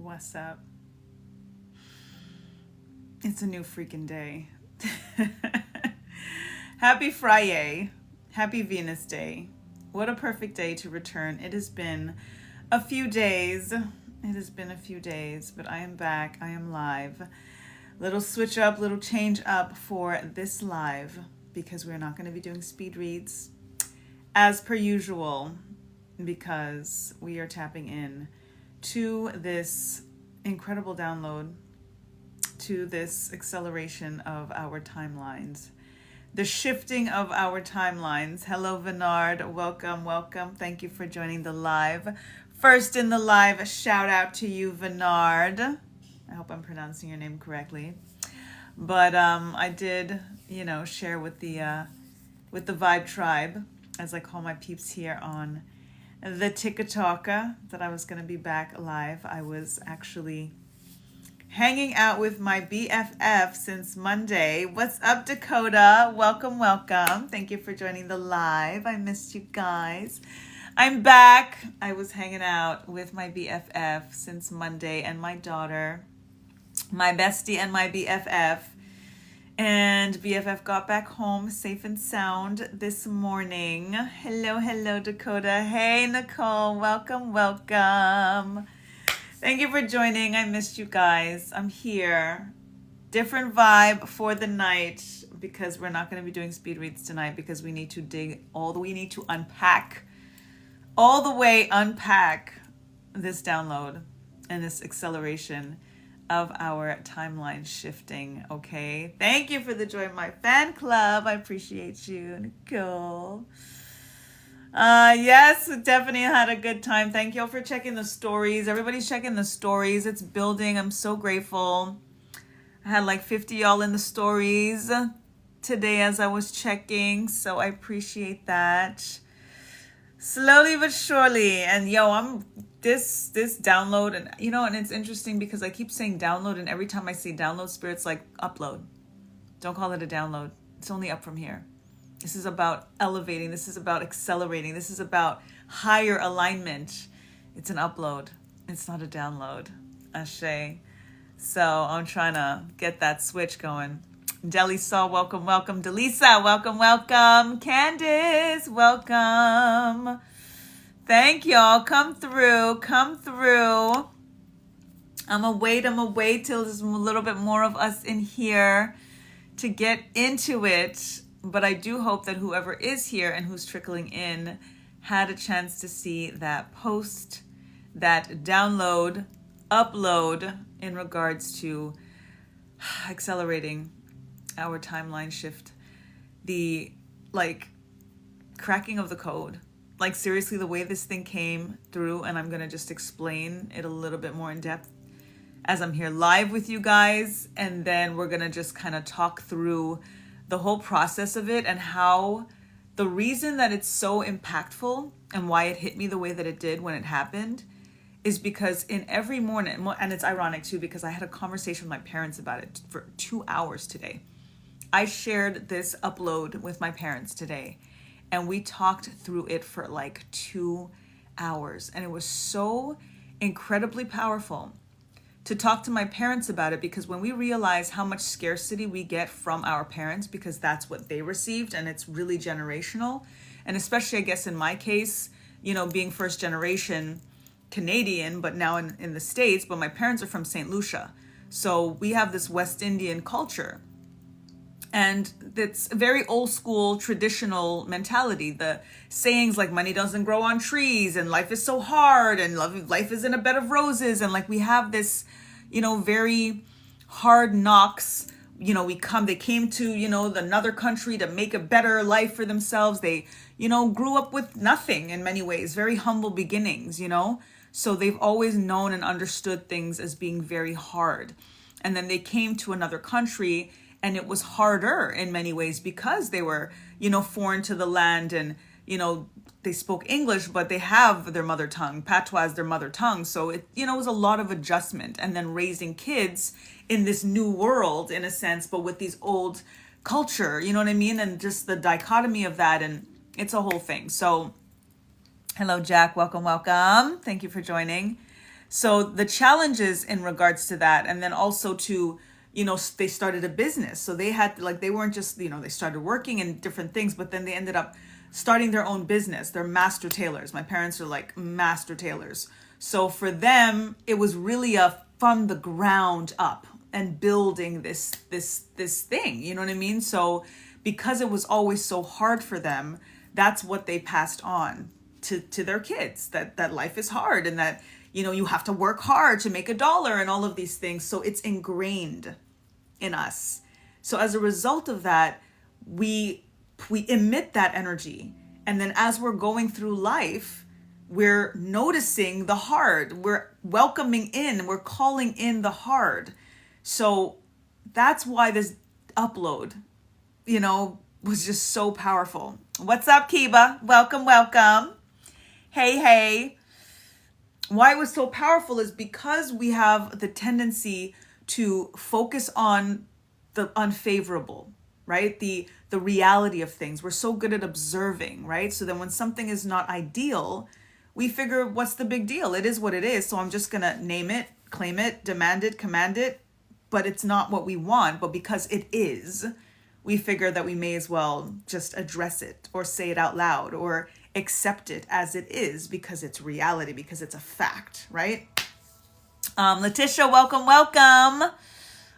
What's up? It's a new freaking day. Happy Friday. Happy Venus Day. What a perfect day to return. It has been a few days. But I am back. I am live. Little switch up, little change up for this live because we're not going to be doing speed reads as per usual because we are tapping in to this incredible download, to this acceleration of our timelines, the shifting of our timelines. Hello, Vinard. Welcome. Thank you for joining the live. First in the live, a shout out to you, Vinard. I hope I'm pronouncing your name correctly. But I did, share with the Vibe Tribe, as I call my peeps here on the Tik Tok, that I was going to be back live. I was actually hanging out with my BFF since Monday. What's up, Dakota? Welcome. Thank you for joining the live. I missed you guys. I'm back. I was hanging out with my BFF since Monday and my daughter, my bestie and my BFF. And BFF got back home safe and sound this morning. Hello, Dakota. Hey, Nicole. Welcome. Thank you for joining. I missed you guys. I'm here. Different vibe for the night because we're not going to be doing speed reads tonight because we need to unpack this download and this acceleration of our timeline shifting. Okay, thank you for the join my fan club. I appreciate you, Nicole. Yes, definitely had a good time. Thank you all for checking the stories. Everybody's checking the stories. It's building. I'm so grateful. I had like 50 y'all in the stories today as I was checking, so I appreciate that. Slowly but surely. And I'm this download, and and it's interesting because I keep saying download, and every time I say download, Spirit's like upload. Don't call it a download. It's only up from here. This is about elevating. This is about accelerating. This is about higher alignment. It's an upload. It's not a download. Ashe. So I'm trying to get that switch going. Deli Saw, welcome. Delisa, welcome. Candace, welcome. Thank y'all. Come through. I'm gonna wait till there's a little bit more of us in here to get into it. But I do hope that whoever is here and who's trickling in had a chance to see that post, that download, upload in regards to accelerating our timeline shift, the cracking of the code. Seriously, the way this thing came through, and I'm going to just explain it a little bit more in depth as I'm here live with you guys. And then we're going to just kind of talk through the whole process of it and how the reason that it's so impactful and why it hit me the way that it did when it happened is because in every morning, and it's ironic too, because I had a conversation with my parents about it for 2 hours today. I shared this upload with my parents today, and we talked through it for 2 hours. And it was so incredibly powerful to talk to my parents about it, because when we realize how much scarcity we get from our parents, because that's what they received, and it's really generational. And especially, I guess, in my case, being first generation Canadian, but now in the States, but my parents are from St. Lucia. So we have this West Indian culture. And it's a very old school, traditional mentality. The sayings like money doesn't grow on trees and life is so hard and life is in a bed of roses. And we have this, very hard knocks. They came to, another country to make a better life for themselves. They, grew up with nothing in many ways, very humble beginnings, So they've always known and understood things as being very hard. And then they came to another country, and it was harder in many ways because they were, foreign to the land, and, they spoke English, but they have their mother tongue. Patois is their mother tongue. So it, was a lot of adjustment, and then raising kids in this new world in a sense, but with these old culture, you know what I mean? And just the dichotomy of that. And it's a whole thing. So hello, Jack. Welcome. Thank you for joining. So the challenges in regards to that, and then also to, they started a business. So they had, like, they weren't just, they started working in different things, but then they ended up starting their own business. They're master tailors. My parents are like master tailors. So for them, it was really from the ground up and building this thing, you know what I mean? So because it was always so hard for them, that's what they passed on to their kids, that life is hard, and that, you have to work hard to make a dollar and all of these things. So it's ingrained in us. So as a result of that, we emit that energy. And then as we're going through life, we're noticing the hard, we're welcoming in, we're calling in the hard. So that's why this upload, was just so powerful. What's up, Kiba? Welcome, welcome. Hey. Why it was so powerful is because we have the tendency to focus on the unfavorable, right? The reality of things. We're so good at observing, right? So then when something is not ideal, we figure, what's the big deal? It is what it is. So I'm just going to name it, claim it, demand it, command it, but it's not what we want. But because it is, we figure that we may as well just address it or say it out loud or accept it as it is, because it's reality, because it's a fact, right? Letitia, welcome.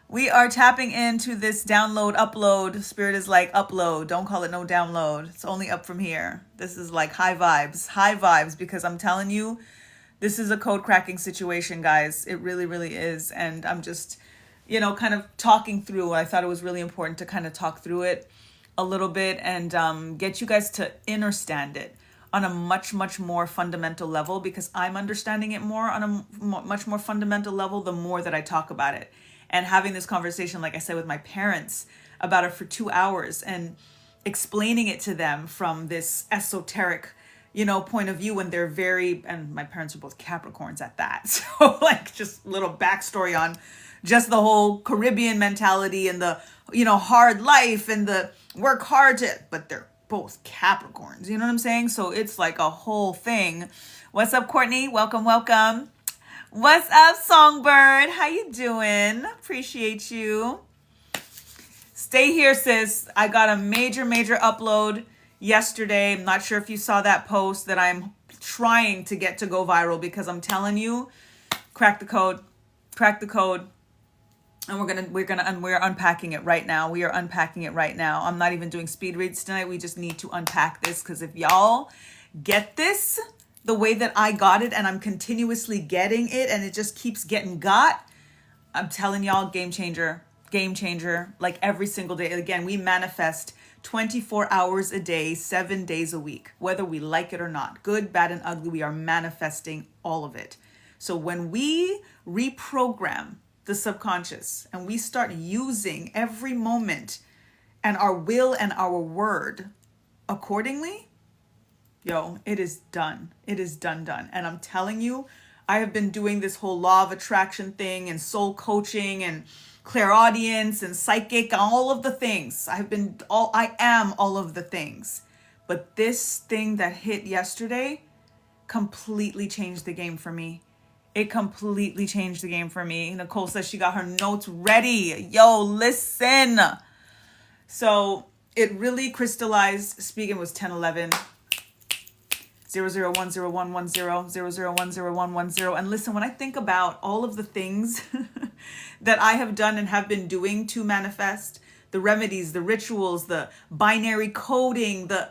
We are tapping into this download, upload. Spirit is like, upload. Don't call it no download. It's only up from here. This is like high vibes, because I'm telling you, this is a code cracking situation, guys. It really, really is. And I'm just, kind of talking through. I thought it was really important to kind of talk through it a little bit and get you guys to understand it on a much, much more fundamental level, because I'm understanding it more on a much more fundamental level the more that I talk about it. And having this conversation, like I said, with my parents about it for 2 hours and explaining it to them from this esoteric, point of view, when they're and my parents are both Capricorns at that. So like just little backstory on just the whole Caribbean mentality and the, hard life and the work hard but they're both Capricorns, you know what I'm saying? So it's like a whole thing. What's up, Courtney? Welcome. What's up, Songbird? How you doing? Appreciate you. Stay here, sis. I got a major upload yesterday. I'm not sure if you saw that post that I'm trying to get to go viral, because I'm telling you, crack the code. And we're unpacking it right now. We are unpacking it right now. I'm not even doing speed reads tonight. We just need to unpack this, because if y'all get this the way that I got it, and I'm continuously getting it, and it just keeps getting got, I'm telling y'all, game changer, like every single day. Again, we manifest 24 hours a day, 7 days a week, whether we like it or not. Good, bad, and ugly, we are manifesting all of it. So when we reprogram the subconscious and we start using every moment and our will and our word accordingly, it is done. It is done. And I'm telling you, I have been doing this whole law of attraction thing and soul coaching and clairaudience and psychic, all of the things. I am all of the things. But this thing that hit yesterday completely changed the game for me. It completely changed the game for me. Nicole says she got her notes ready. Yo, listen. So it really crystallized. Speaking was 1011. 00101110, 00101110. And listen, when I think about all of the things that I have done and have been doing to manifest, the remedies, the rituals, the binary coding, the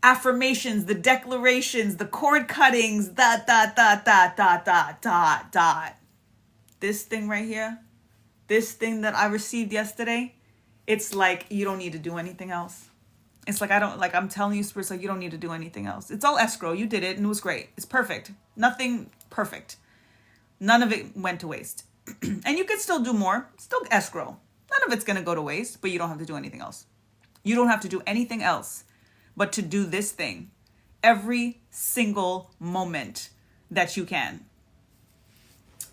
affirmations, the declarations, the cord cuttings, this thing right here, this thing that I received yesterday, it's like you don't need to do anything else. It's like I'm telling you, Spirit's like, you don't need to do anything else. It's all escrow. You did it and it was great. It's perfect. Nothing perfect. None of it went to waste. And you could still do more. Still escrow. None of it's going to go to waste, but you don't have to do anything else. You don't have to do anything else but to do this thing every single moment that you can.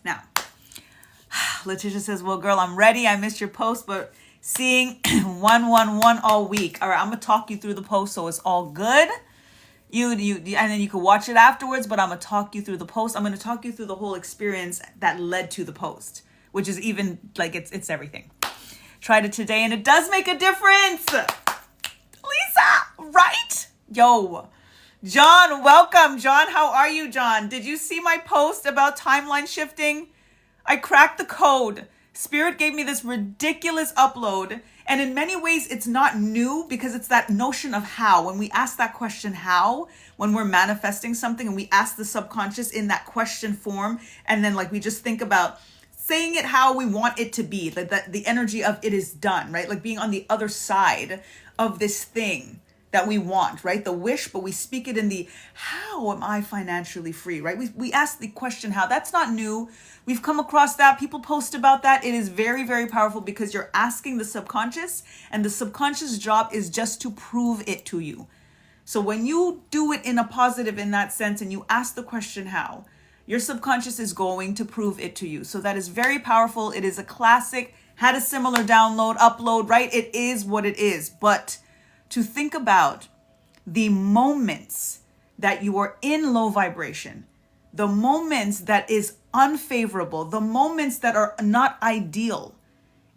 Now, Letitia says, well, girl, I'm ready. I missed your post, but seeing 111 all week. All right, I'm going to talk you through the post so it's all good. And then you can watch it afterwards, but I'm going to talk you through the post. I'm going to talk you through the whole experience that led to the post, which is even like, it's everything. Tried it today and it does make a difference. Lisa, right? Yo, John, welcome. John, how are you, John? Did you see my post about timeline shifting? I cracked the code. Spirit gave me this ridiculous upload. And in many ways, it's not new because it's that notion of how. When we ask that question, how, when we're manifesting something and we ask the subconscious in that question form, and then like we just think about saying it how we want it to be, like the energy of it is done, right? Like being on the other side of this thing that we want, right? The wish, but we speak it in the, how am I financially free, right? We ask the question, how. That's not new. We've come across that. People post about that. It is very, very powerful because you're asking the subconscious, and the subconscious job is just to prove it to you. So when you do it in a positive in that sense, and you ask the question, how, your subconscious is going to prove it to you. So that is very powerful. It is a classic, had a similar download, upload, right? It is what it is. But to think about the moments that you are in low vibration, the moments that is unfavorable, the moments that are not ideal,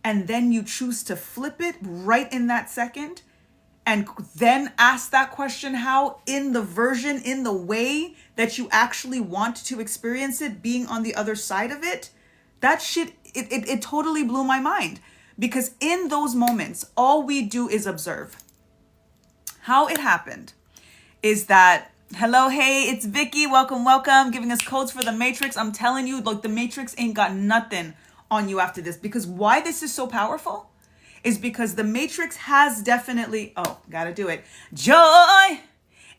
and then you choose to flip it right in that second, and then ask that question, how, in the version, in the way that you actually want to experience it, being on the other side of it, that shit, it totally blew my mind. Because in those moments, all we do is observe. How it happened is that, hello, hey, it's Vicky. Welcome, welcome. Giving us codes for the Matrix. I'm telling you, look, the Matrix ain't got nothing on you after this. Because why this is so powerful is because the Matrix has definitely, gotta do it. Joy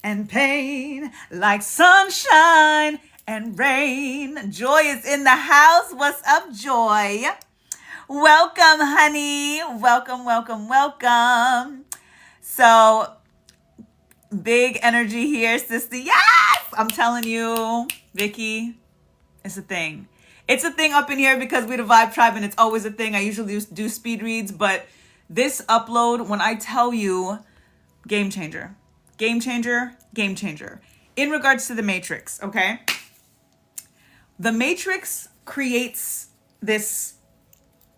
and pain like sunshine and rain. Joy is in the house. What's up, Joy? Welcome, honey. Welcome, welcome, welcome. So, big energy here, sister. Yes! I'm telling you, Vicky, it's a thing. It's a thing up in here because we're the Vibe Tribe and it's always a thing. I usually do speed reads, but this upload, when I tell you, game changer. Game changer, game changer. In regards to the Matrix, okay? The Matrix creates this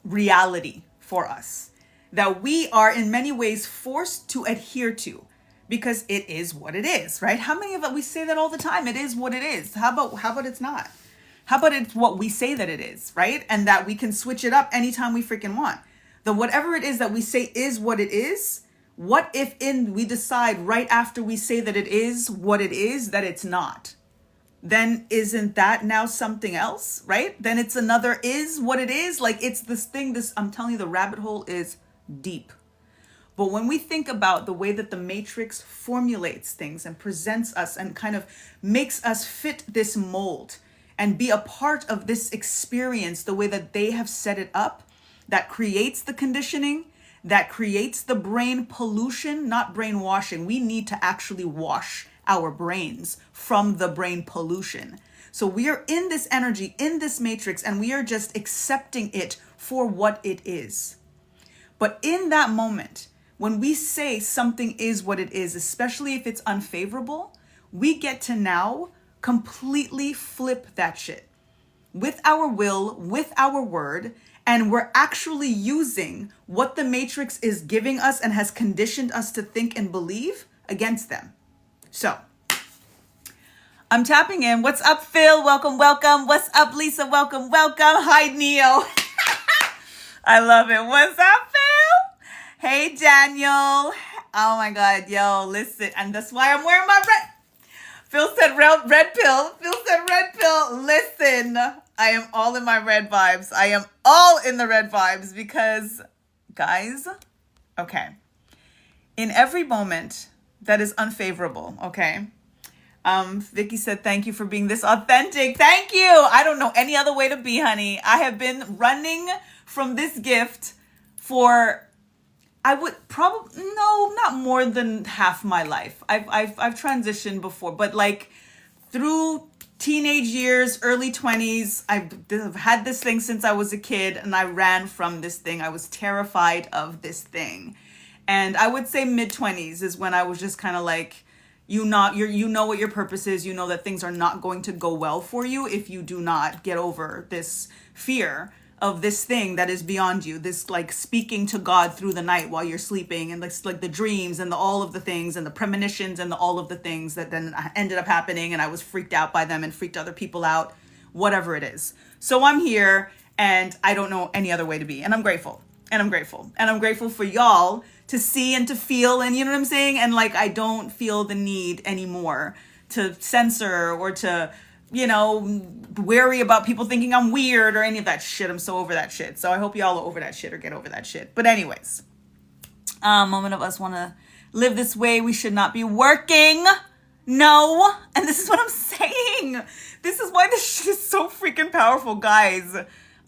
reality for us that we are in many ways forced to adhere to. Because it is what it is, right? How many of us, we say that all the time, it is what it is. How about it's not? How about it's what we say that it is, right? And that we can switch it up anytime we freaking want. The whatever it is that we say is what it is, what if we decide right after we say that it is what it is, that it's not? Then isn't that now something else, right? Then it's another is what it is. Like it's this thing, I'm telling you, the rabbit hole is deep. But when we think about the way that the Matrix formulates things and presents us and kind of makes us fit this mold and be a part of this experience, the way that they have set it up, that creates the conditioning, that creates the brain pollution, not brainwashing. We need to actually wash our brains from the brain pollution. So we are in this energy, in this Matrix, and we are just accepting it for what it is. But in that moment, when we say something is what it is, especially if it's unfavorable, we get to now completely flip that shit with our will, with our word, and we're actually using what the Matrix is giving us and has conditioned us to think and believe against them. So, I'm tapping in. What's up, Phil? Welcome, welcome. What's up, Lisa? Welcome, welcome. Hi, Neo. I love it. What's up, Phil? Hey, Daniel. Oh my God, yo, listen. And that's why I'm wearing my red. Phil said red pill. Phil said red pill. Listen, I am all in my red vibes. I am all in the red vibes because, guys, okay. In every moment that is unfavorable, okay? Vicky said, thank you for being this authentic. Thank you. I don't know any other way to be, honey. I have been running from this gift for... I would probably, no, not more than half my life. I've transitioned before, but like through teenage years, early 20s, I've had this thing since I was a kid and I ran from this thing. I was terrified of this thing. And I would say mid 20s is when I was just kind of like, You know what your purpose is. You know that things are not going to go well for you if you do not get over this fear of this thing that is beyond you, this like speaking to God through the night while you're sleeping, and like the dreams and all of the things and the premonitions and all of the things that then ended up happening, and I was freaked out by them and freaked other people out, whatever it is. So I'm here, and I don't know any other way to be, and I'm grateful. And I'm grateful. And I'm grateful for y'all to see and to feel, and you know what I'm saying? And like, I don't feel the need anymore to censor or to, you know, worry about people thinking I'm weird or any of that shit. I'm so over that shit. So I hope y'all are over that shit or get over that shit. But anyways, moment of us want to live this way. We should not be working. No. And this is what I'm saying. This is why this shit is so freaking powerful, guys.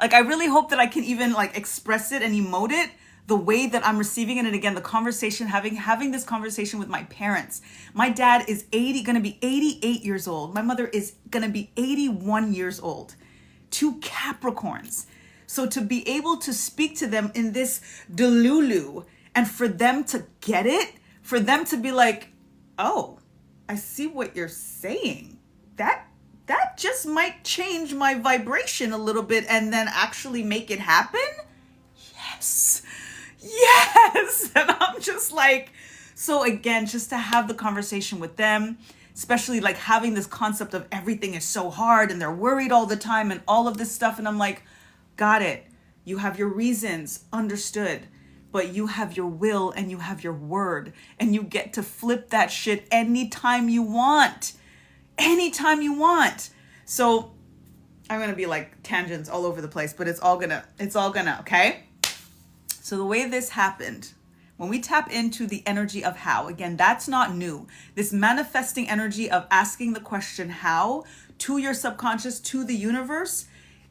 Like, I really hope that I can even like express it and emote it the way that I'm receiving it. And again, the conversation, having this conversation with my parents. My dad is gonna be 88 years old. My mother is gonna be 81 years old. 2 Capricorns. So to be able to speak to them in this delulu, and for them to get it, for them to be like, oh, I see what you're saying. That just might change my vibration a little bit and then actually make it happen. Yes. And I'm just like, so again, just to have the conversation with them, especially like having this concept of everything is so hard and they're worried all the time and all of this stuff. And I'm like, got it. You have your reasons, understood. But you have your will and you have your word, and you get to flip that shit anytime you want. Anytime you want. So I'm going to be like tangents all over the place, but it's all gonna, okay? So the way this happened, when we tap into the energy of how, again, that's not new. This manifesting energy of asking the question how to your subconscious, to the universe,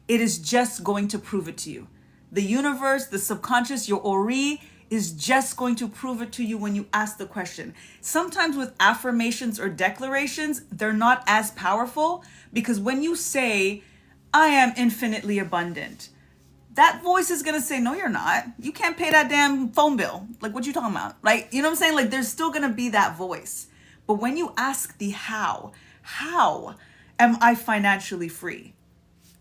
it is just going to prove it to you. The universe, the subconscious, your Ori is just going to prove it to you when you ask the question. Sometimes with affirmations or declarations, they're not as powerful, because when you say, I am infinitely abundant, that voice is going to say, no, you're not. You can't pay that damn phone bill. Like, what you talking about? Like, you know what I'm saying? Like, there's still going to be that voice. But when you ask the how am I financially free?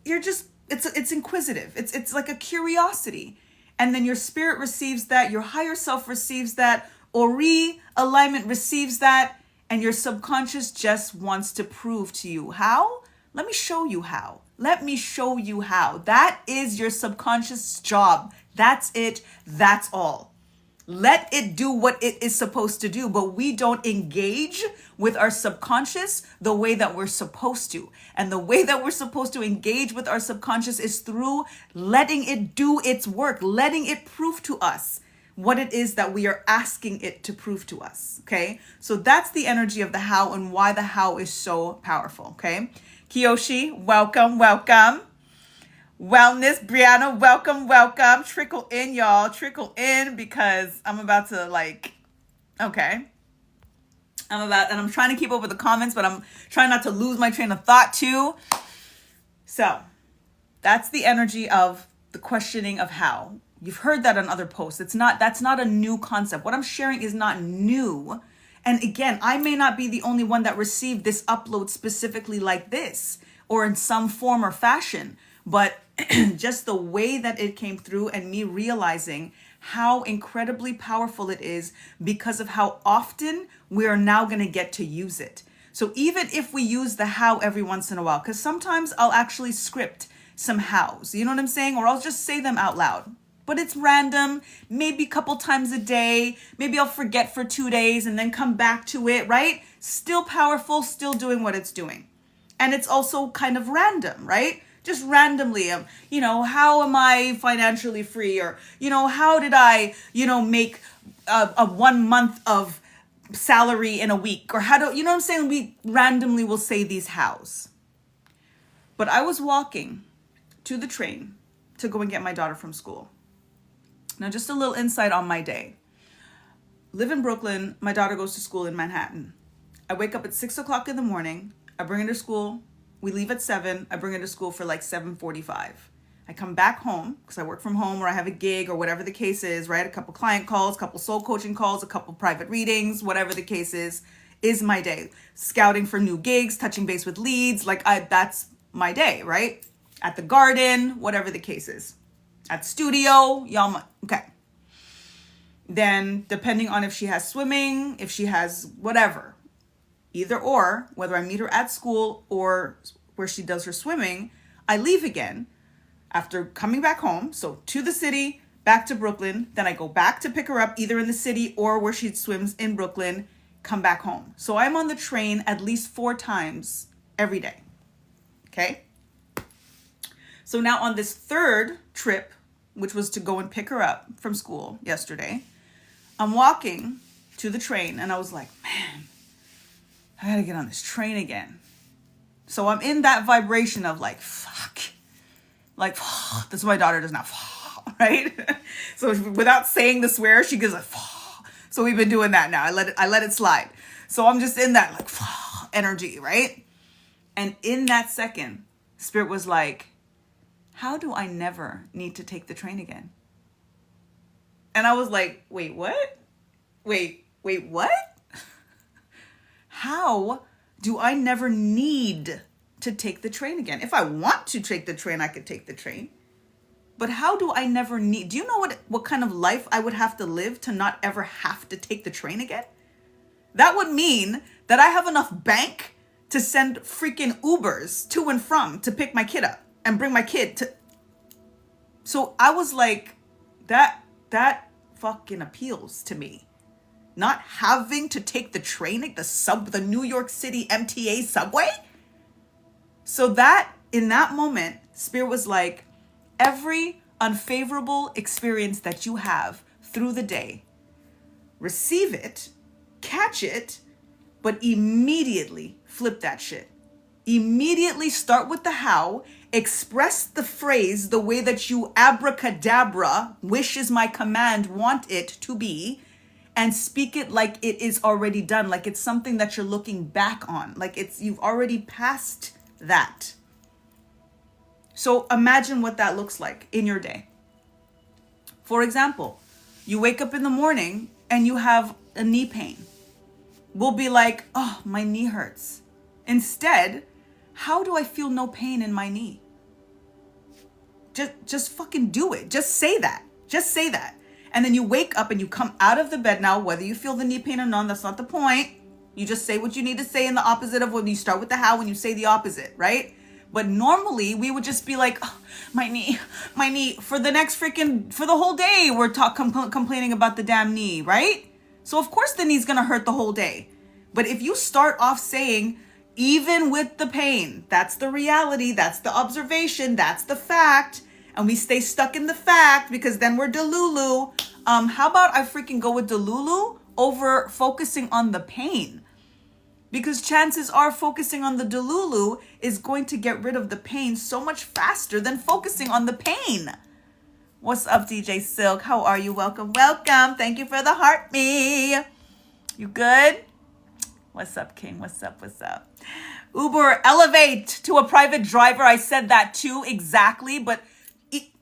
You're just, it's inquisitive. It's like a curiosity. And then your spirit receives that, your higher self receives that, Ori alignment receives that, and your subconscious just wants to prove to you how. Let me show you how. Let me show you how. That is your subconscious job. That's it. That's all. Let it do what it is supposed to do, but we don't engage with our subconscious the way that we're supposed to. And the way that we're supposed to engage with our subconscious is through letting it do its work, letting it prove to us what it is that we are asking it to prove to us, okay? So that's the energy of the how and why the how is so powerful, okay? Kiyoshi, welcome. Wellness, Brianna, welcome. Trickle in, y'all. Trickle in, because I'm about to okay. And I'm trying to keep up with the comments, but I'm trying not to lose my train of thought too. So that's the energy of the questioning of how. You've heard that on other posts. That's not a new concept. What I'm sharing is not new. And again, I may not be the only one that received this upload specifically like this or in some form or fashion, but just the way that it came through and me realizing how incredibly powerful it is because of how often we are now going to get to use it. So even if we use the how every once in a while, because sometimes I'll actually script some hows, you know what I'm saying? Or I'll just say them out loud. But it's random, maybe a couple times a day. Maybe I'll forget for 2 days and then come back to it, right? Still powerful, still doing what it's doing. And it's also kind of random, right? Just randomly, how am I financially free? Or, how did I, make a 1 month of salary in a week? Or how do, you know what I'm saying? We randomly will say these hows. But I was walking to the train to go and get my daughter from school. Now, just a little insight on my day. Live in Brooklyn. My daughter goes to school in Manhattan. I wake up at 6 o'clock in the morning. I bring her to school. We leave at 7. I bring her to school for like 7:45. I come back home because I work from home or I have a gig or whatever the case is, right? A couple client calls, a couple soul coaching calls, a couple private readings, whatever the case is. is my day. Scouting for new gigs, touching base with leads, like that's my day, right? At the garden, whatever the case is. At studio, y'all, okay. Then depending on if she has swimming, if she has whatever, either or, whether I meet her at school or where she does her swimming, I leave again after coming back home. So to the city, back to Brooklyn. Then I go back to pick her up either in the city or where she swims in Brooklyn, come back home. So I'm on the train at least 4 times every day. Okay. So now on this third trip, which was to go and pick her up from school yesterday, I'm walking to the train and I was like, man, I gotta get on this train again. So I'm in that vibration of like, fuck. Like, that's why my daughter does not, right? So without saying the swear, she goes like, so we've been doing that now. I let it slide. So I'm just in that like energy, right? And in that second, Spirit was like, how do I never need to take the train again? And I was like, wait, what? Wait, what? How do I never need to take the train again? If I want to take the train, I could take the train. But how do I never need? Do you know what kind of life I would have to live to not ever have to take the train again? That would mean that I have enough bank to send freaking Ubers to and from to pick my kid up and bring my kid to. So I was like, that fucking appeals to me. Not having to take the train, like the New York City MTA subway. So that in that moment, Spirit was like, every unfavorable experience that you have through the day, receive it, catch it, but immediately flip that shit. Immediately start with the how, express the phrase the way that you abracadabra, wish is my command, want it to be, and speak it like it is already done, like it's something that you're looking back on, like you've already passed that. So imagine what that looks like in your day. For example, you wake up in the morning and you have a knee pain. We'll be like, oh, my knee hurts. Instead, how do I feel no pain in my knee? Just fucking do it. Just say that. Just say that. And then you wake up and you come out of the bed. Now, whether you feel the knee pain or not, that's not the point. You just say what you need to say in the opposite of when you start with the how, when you say the opposite, right? But normally we would just be like, oh, my knee, for the whole day, we're complaining about the damn knee, right? So of course the knee's gonna hurt the whole day. But if you start off saying, even with the pain, that's the reality, that's the observation, that's the fact, and we stay stuck in the fact because then we're delulu. How about I freaking go with delulu over focusing on the pain? Because chances are focusing on the delulu is going to get rid of the pain so much faster than focusing on the pain. What's up, DJ Silk? How are you? Welcome. Thank you for the heart me. You good? What's up, King? What's up? Uber, elevate to a private driver. I said that too, exactly. But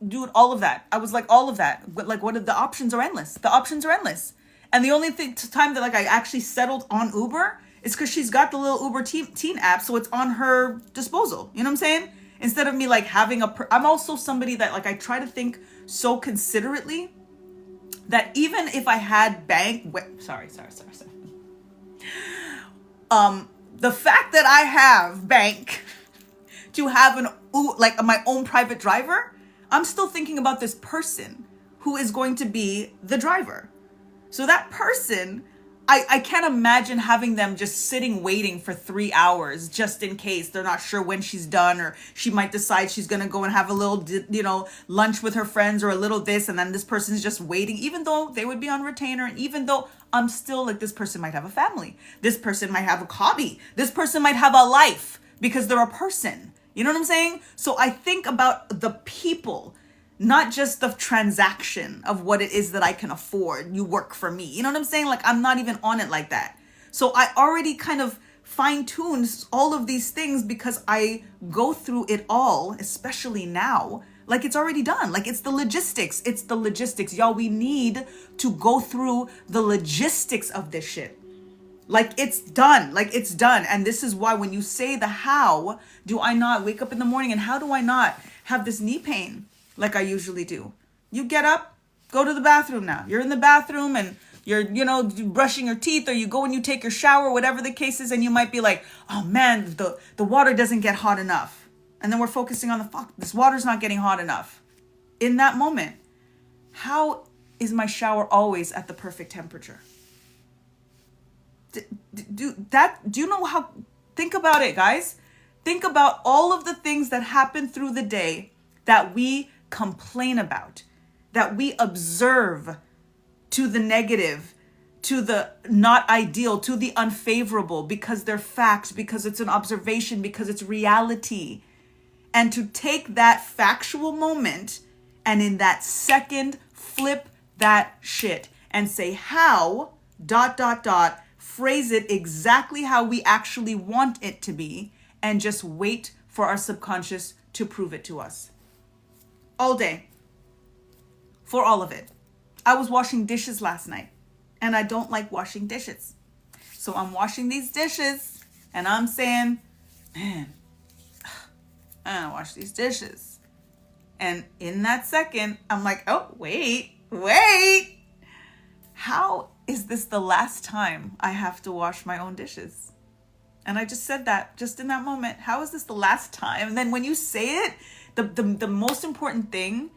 dude, all of that. I was like, all of that. Like, what are the options are endless. The options are endless. And the only time that like I actually settled on Uber is because she's got the little Uber teen app, so it's on her disposal. You know what I'm saying? Instead of me like having I'm also somebody that like I try to think so considerately that even if I had sorry. The fact that I have bank to have my own private driver, I'm still thinking about this person who is going to be the driver. So that person, I can't imagine having them just sitting waiting for 3 hours just in case they're not sure when she's done, or she might decide she's going to go and have a little, lunch with her friends or a little this, and then this person's just waiting, even though they would be on retainer. And even though I'm still like, this person might have a family. This person might have a hobby. This person might have a life because they're a person. You know what I'm saying? So I think about the people, not just the transaction of what it is that I can afford. You work for me. You know what I'm saying? Like, I'm not even on it like that. So I already kind of fine-tuned all of these things because I go through it all, especially now, like it's already done. Like it's the logistics. Y'all, we need to go through the logistics of this shit. Like it's done. Like it's done. And this is why when you say the how do I not wake up in the morning and how do I not have this knee pain like I usually do? You get up, go to the bathroom now. You're in the bathroom and you're, brushing your teeth, or you go and you take your shower, whatever the case is, and you might be like, oh man, the water doesn't get hot enough. And then we're focusing on this water's not getting hot enough. In that moment, how is my shower always at the perfect temperature? Do you know how? Think about it, guys. Think about all of the things that happen through the day that we complain about, that we observe to the negative, to the not ideal, to the unfavorable, because they're facts, because it's an observation, because it's reality. And to take that factual moment and in that second flip that shit and say how ... phrase it exactly how we actually want it to be, and just wait for our subconscious to prove it to us. All day. For all of it. I was washing dishes last night, and I don't like washing dishes. So I'm washing these dishes, and I'm saying, man, I don't wash these dishes. And in that second, I'm like, oh, wait. How is this the last time I have to wash my own dishes? And I just said that just in that moment. How is this the last time? And then when you say it, the most important thing,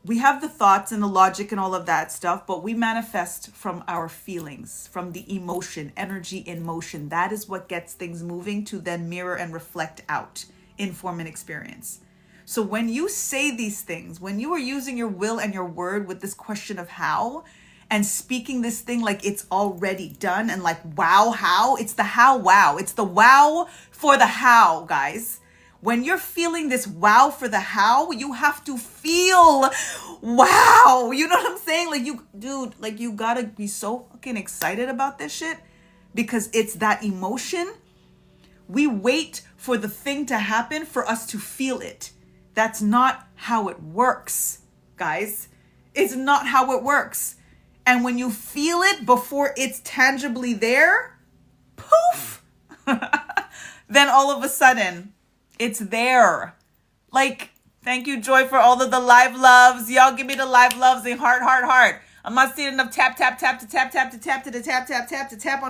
we have the thoughts and the logic and all of that stuff, but we manifest from our feelings, from the emotion, energy in motion. That is what gets things moving to then mirror and reflect out in form and experience. So when you say these things, when you are using your will and your word with this question of how, and speaking this thing like it's already done, and like, wow, how? It's the how, wow. It's the wow for the how, guys. When you're feeling this wow for the how, you have to feel wow. You know what I'm saying? Like you gotta be so fucking excited about this shit because it's that emotion. We wait for the thing to happen for us to feel it. That's not how it works, guys. It's not how it works. And when you feel it before it's tangibly there, poof, then all of a sudden, it's there. Like, thank you, Joy, for all of the live loves. Y'all give me the live loves and heart. I'm not seeing enough tap on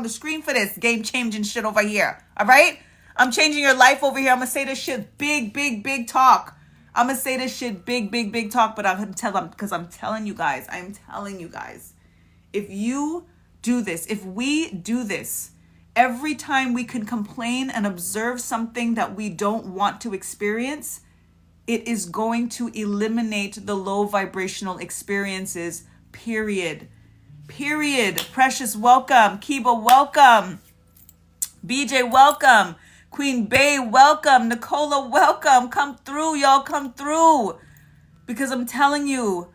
the screen for this game-changing shit over here. All right? I'm changing your life over here. I'm going to say this shit big talk. I'm going to say this shit big talk, but I'm telling you guys, if you do this, if we do this, every time we can complain and observe something that we don't want to experience, it is going to eliminate the low vibrational experiences, period. Precious, welcome. Kiba, welcome. BJ, welcome. Queen Bay, welcome. Nicola, welcome. Come through, y'all, come through. Because I'm telling you,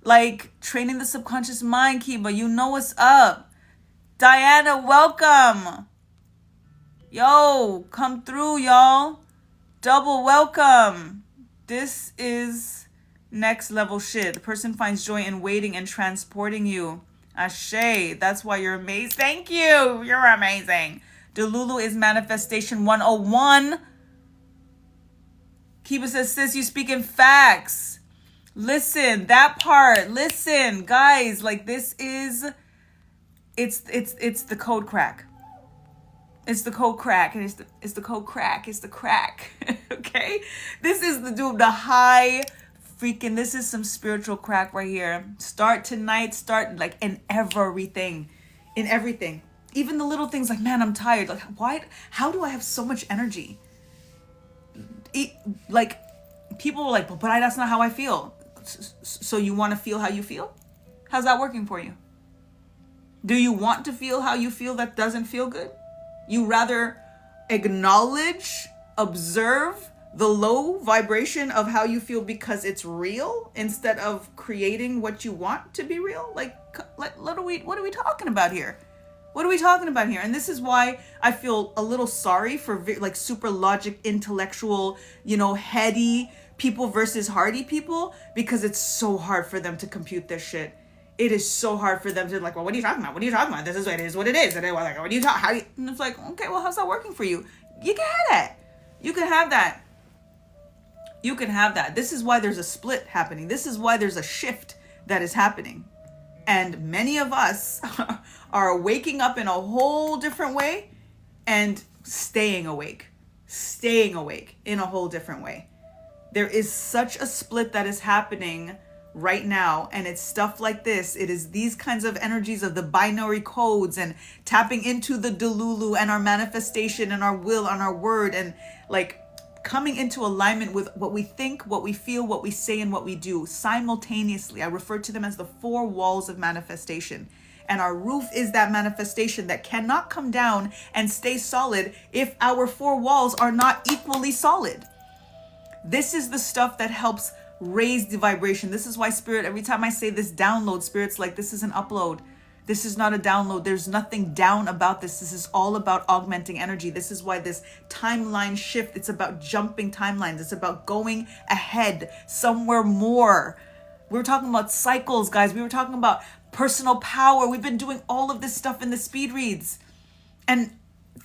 like, training the subconscious mind, Kiba, you know what's up. Diana, welcome. Yo, come through, y'all. Double welcome. This is next level shit. The person finds joy in waiting and transporting you. Ashe, that's why you're amazing. Thank you. You're amazing. Delulu is manifestation 101. Kiba says, sis, you speak in facts. Listen, that part. Listen, guys, like this is, it's the code crack. It's the code crack, and it's the code crack. It's the crack. Okay? This is the high freaking, this is some spiritual crack right here. Start tonight, start like in everything. Even the little things like, man, I'm tired. Like, why? How do I have so much energy? Like, people were like, but that's not how I feel. So you want to feel how you feel? How's that working for you? Do you want to feel how you feel that doesn't feel good? You rather acknowledge, observe the low vibration of how you feel because it's real instead of creating what you want to be real? Like what are we talking about here? What are we talking about here? And this is why I feel a little sorry for like super logic, intellectual, heady people versus hardy people, because it's so hard for them to compute this shit. it is so hard for them to like, well, what are you talking about? What are you talking about? This is what it is, what it is. And they're like, what do you talk? How do you? And it's like, okay, well, how's that working for you? You can have that. You can have that. You can have that. This is why there's a split happening. This is why there's a shift that is happening. And many of us are waking up in a whole different way and staying awake in a whole different way. There is such a split that is happening right now, and it's stuff like this. It is these kinds of energies of the binary codes and tapping into the Delulu and our manifestation and our will and our word, and like coming into alignment with what we think, what we feel, what we say, and what we do simultaneously. I refer to them as the 4 walls of manifestation. And our roof is that manifestation that cannot come down and stay solid if our 4 walls are not equally solid. This is the stuff that helps raise the vibration. This is why Spirit, every time I say this download, Spirit's like, this is an upload. This is not a download. There's nothing down about this. This is all about augmenting energy. This is why this timeline shift, it's about jumping timelines. It's about going ahead somewhere more. We were talking about cycles, guys. We were talking about personal power. We've been doing all of this stuff in the speed reads. And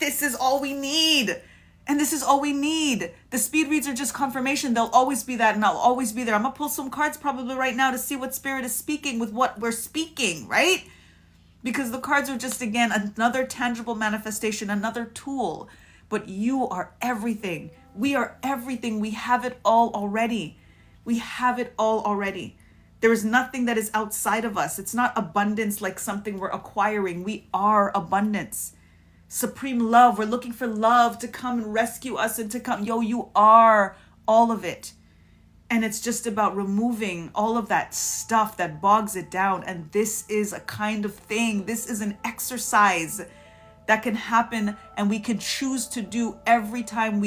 this is all we need. And this is all we need. The speed reads are just confirmation. They'll always be that, and I'll always be there. I'm going to pull some cards probably right now to see what Spirit is speaking with what we're speaking, right? Because the cards are just, again, another tangible manifestation, another tool. But you are everything. We are everything. We have it all already. We have it all already. There is nothing that is outside of us. It's not abundance like something we're acquiring. We are abundance. Supreme love. We're looking for love to come and rescue us and to come. Yo, you are all of it. And it's just about removing all of that stuff that bogs it down. And this is a kind of thing. This is an exercise that can happen and we can choose to do every time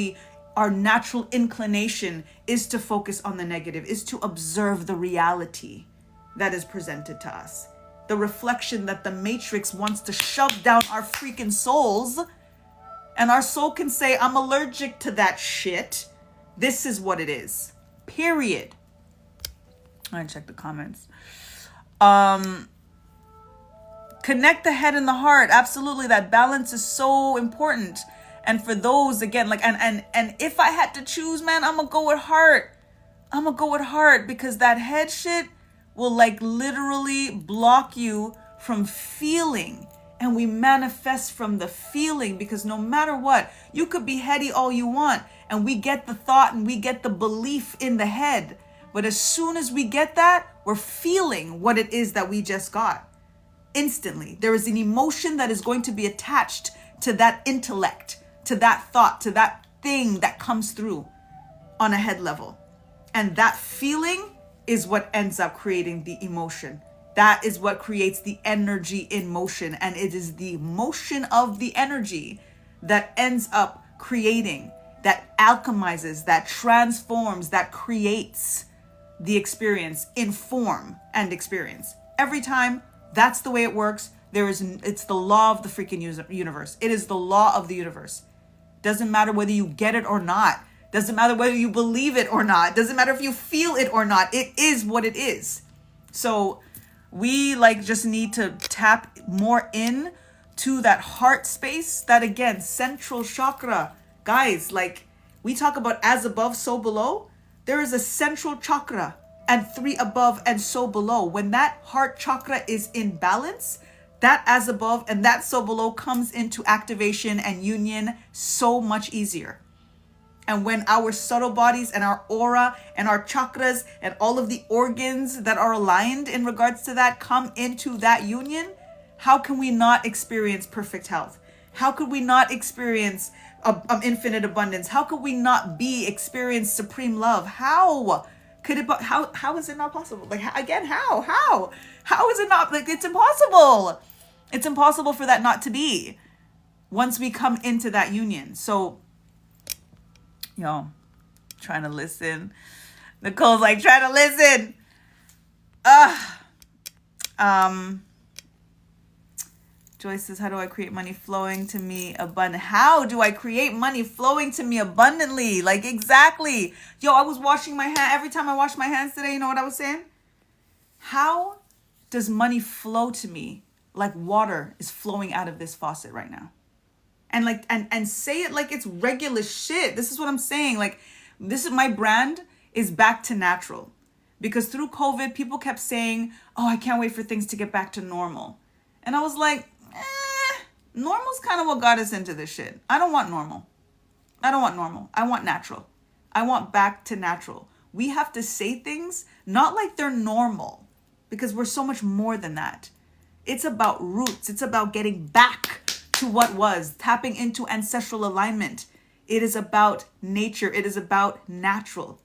our natural inclination is to focus on the negative, is to observe the reality that is presented to us. The reflection that the Matrix wants to shove down our freaking souls. And our soul can say, I'm allergic to that shit. This is what it is. Period. I check the comments. Connect the head and the heart. Absolutely. That balance is so important. And for those, again, like, and if I had to choose, man, I'm gonna go with heart. I'm gonna go with heart, because that head shit will like literally block you from feeling. And we manifest from the feeling, because no matter what, you could be heady all you want. And we get the thought and we get the belief in the head. But as soon as we get that, we're feeling what it is that we just got. Instantly. There is an emotion that is going to be attached to that intellect, to that thought, to that thing that comes through on a head level. And that feeling is what ends up creating the emotion. That is what creates the energy in motion. And it is the motion of the energy that ends up creating, that alchemizes, that transforms, that creates the experience in form and experience. Every time, that's the way it works. It's the law of the freaking universe. It is the law of the universe. Doesn't matter whether you get it or not. Doesn't matter whether you believe it or not. Doesn't matter if you feel it or not. It is what it is. So we just need to tap more in to that heart space, that, again, central chakra. Guys, we talk about as above, so below. There is a central chakra and 3 above and so below. When that heart chakra is in balance, that as above and that so below comes into activation and union so much easier. And when our subtle bodies and our aura and our chakras and all of the organs that are aligned in regards to that come into that union, how can we not experience perfect health? How could we not experience infinite abundance? How could we not experience supreme love? How could it? How is it not possible? How is it not? It's impossible. It's impossible for that not to be once we come into that union. So, trying to listen. Nicole's trying to listen. Joyce says, how do I create money flowing to me abundant? How do I create money flowing to me abundantly? Exactly. I was washing my hand. Every time I wash my hands today, you know what I was saying? How does money flow to me like water is flowing out of this faucet right now? And like and say it like it's regular shit. This is what I'm saying. Like, this is my brand is back to natural. Because through COVID, people kept saying, oh, I can't wait for things to get back to normal. And I was like, normal's kind of what got us into this shit. I don't want normal. I don't want normal. I want natural. I want back to natural. We have to say things not like they're normal, because we're so much more than that. It's about roots. It's about getting back to what was, tapping into ancestral alignment. It is about nature. It is about natural.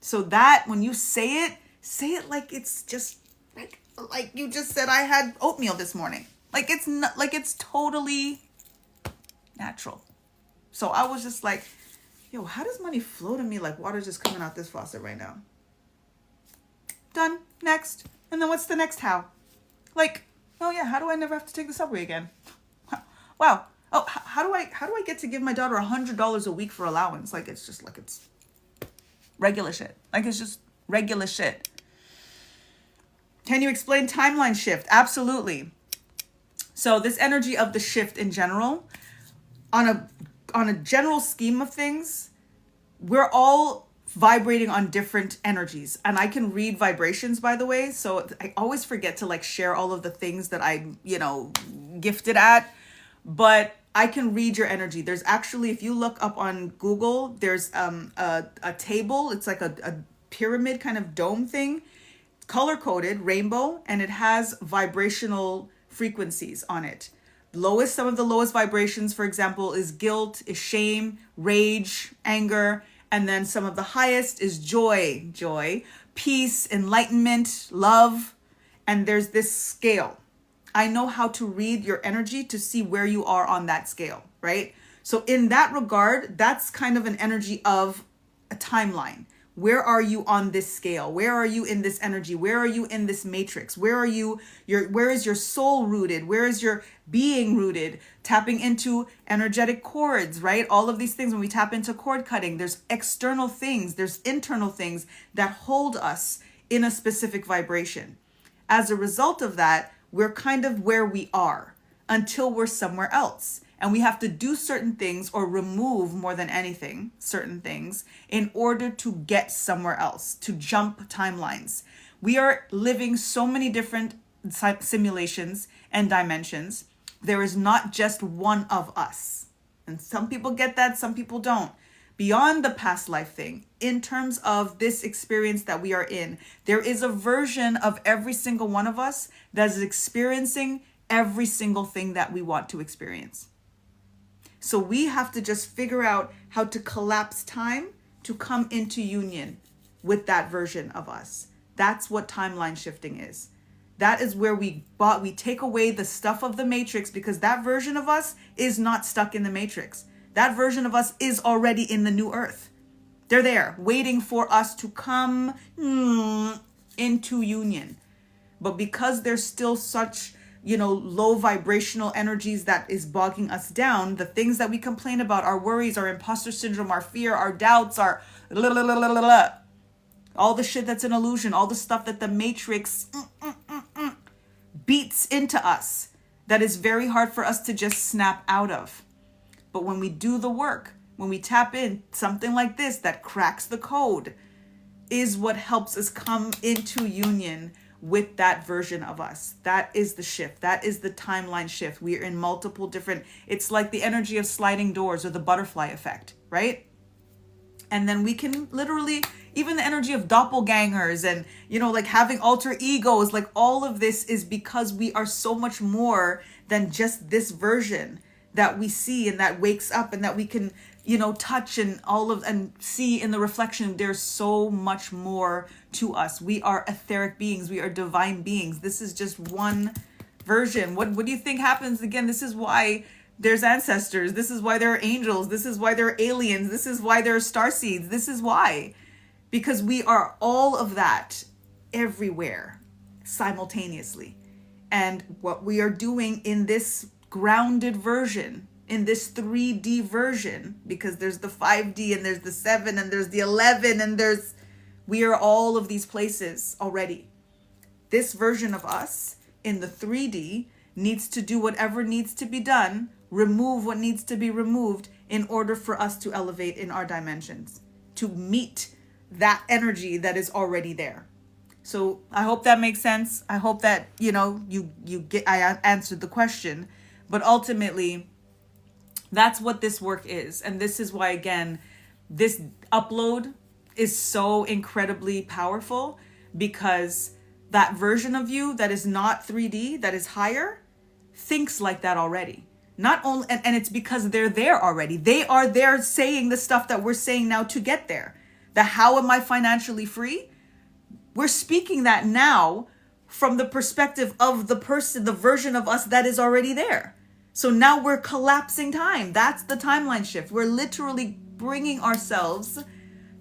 So that when you say it like it's just like you just said, I had oatmeal this morning. Like it's not, like it's totally natural. So I was just like, yo, how does money flow to me like water's just coming out this faucet right now? Done. Next. And then what's the next how? Like, oh yeah, how do I never have to take the subway again? Wow. Oh, how do I get to give my daughter $100 a week for allowance? Like, it's just like it's regular shit. Like, it's just regular shit. Can you explain timeline shift? Absolutely. So this energy of the shift in general, on a general scheme of things, we're all vibrating on different energies. And I can read vibrations, by the way. So I always forget to like share all of the things that I'm, gifted at. But I can read your energy. There's actually, if you look up on Google, there's a table. It's like a pyramid kind of dome thing, color coded, rainbow, and it has vibrational frequencies on it. Some of the lowest vibrations, for example, is guilt, is shame, rage, anger. And then some of the highest is joy, peace, enlightenment, love. And there's this scale. I know how to read your energy to see where you are on that scale, right? So in that regard, that's kind of an energy of a timeline. Where are you on this scale? Where are you in this energy? Where are you in this matrix? Where is your soul rooted? Where is your being rooted? Tapping into energetic cords, right? All of these things, when we tap into cord cutting, there's external things, there's internal things that hold us in a specific vibration. As a result of that, we're kind of where we are until we're somewhere else. And we have to do certain things or remove more than anything, certain things in order to get somewhere else, to jump timelines. We are living so many different simulations and dimensions. There is not just one of us. And some people get that, some people don't. Beyond the past life thing, in terms of this experience that we are in, there is a version of every single one of us that is experiencing every single thing that we want to experience. So we have to just figure out how to collapse time to come into union with that version of us. That's what timeline shifting is. That is where we take away the stuff of the matrix, because that version of us is not stuck in the matrix. That version of us is already in the new earth. They're there waiting for us to come into union. But because there's still such, low vibrational energies that is bogging us down, the things that we complain about, our worries, our imposter syndrome, our fear, our doubts, our all the shit that's an illusion, all the stuff that the matrix beats into us, that is very hard for us to just snap out of. But when we do the work, when we tap in, something like this that cracks the code is what helps us come into union with that version of us. That is the shift. That is the timeline shift. We are in multiple different, it's like the energy of sliding doors or the butterfly effect, right? And then we can literally, even the energy of doppelgangers and, like having alter egos, like all of this is because we are so much more than just this version that we see and that wakes up and that we can, touch and see in the reflection. There's so much more to us. We are etheric beings. We are divine beings. This is just one version. What do you think happens? Again, this is why there's ancestors. This is why there are angels. This is why there are aliens. This is why there are starseeds. This is why. Because we are all of that everywhere simultaneously. And what we are doing in this grounded version, in this 3D version, because there's the 5D and there's the 7 and there's the 11 and we are all of these places already. this version of us in the 3D needs to do whatever needs to be done, remove what needs to be removed in order for us to elevate in our dimensions, to meet that energy that is already there. So I hope that makes sense. I hope that, you get, I answered the question, but ultimately that's what this work is. And this is why, again, this upload is so incredibly powerful, because that version of you that is not 3D, that is higher, thinks like that already. Not only, and it's because they're there already. They are there saying the stuff that we're saying now to get there. The how am I financially free? We're speaking that now from the perspective of the person, the version of us that is already there. So now we're collapsing time. That's the timeline shift. We're literally bringing ourselves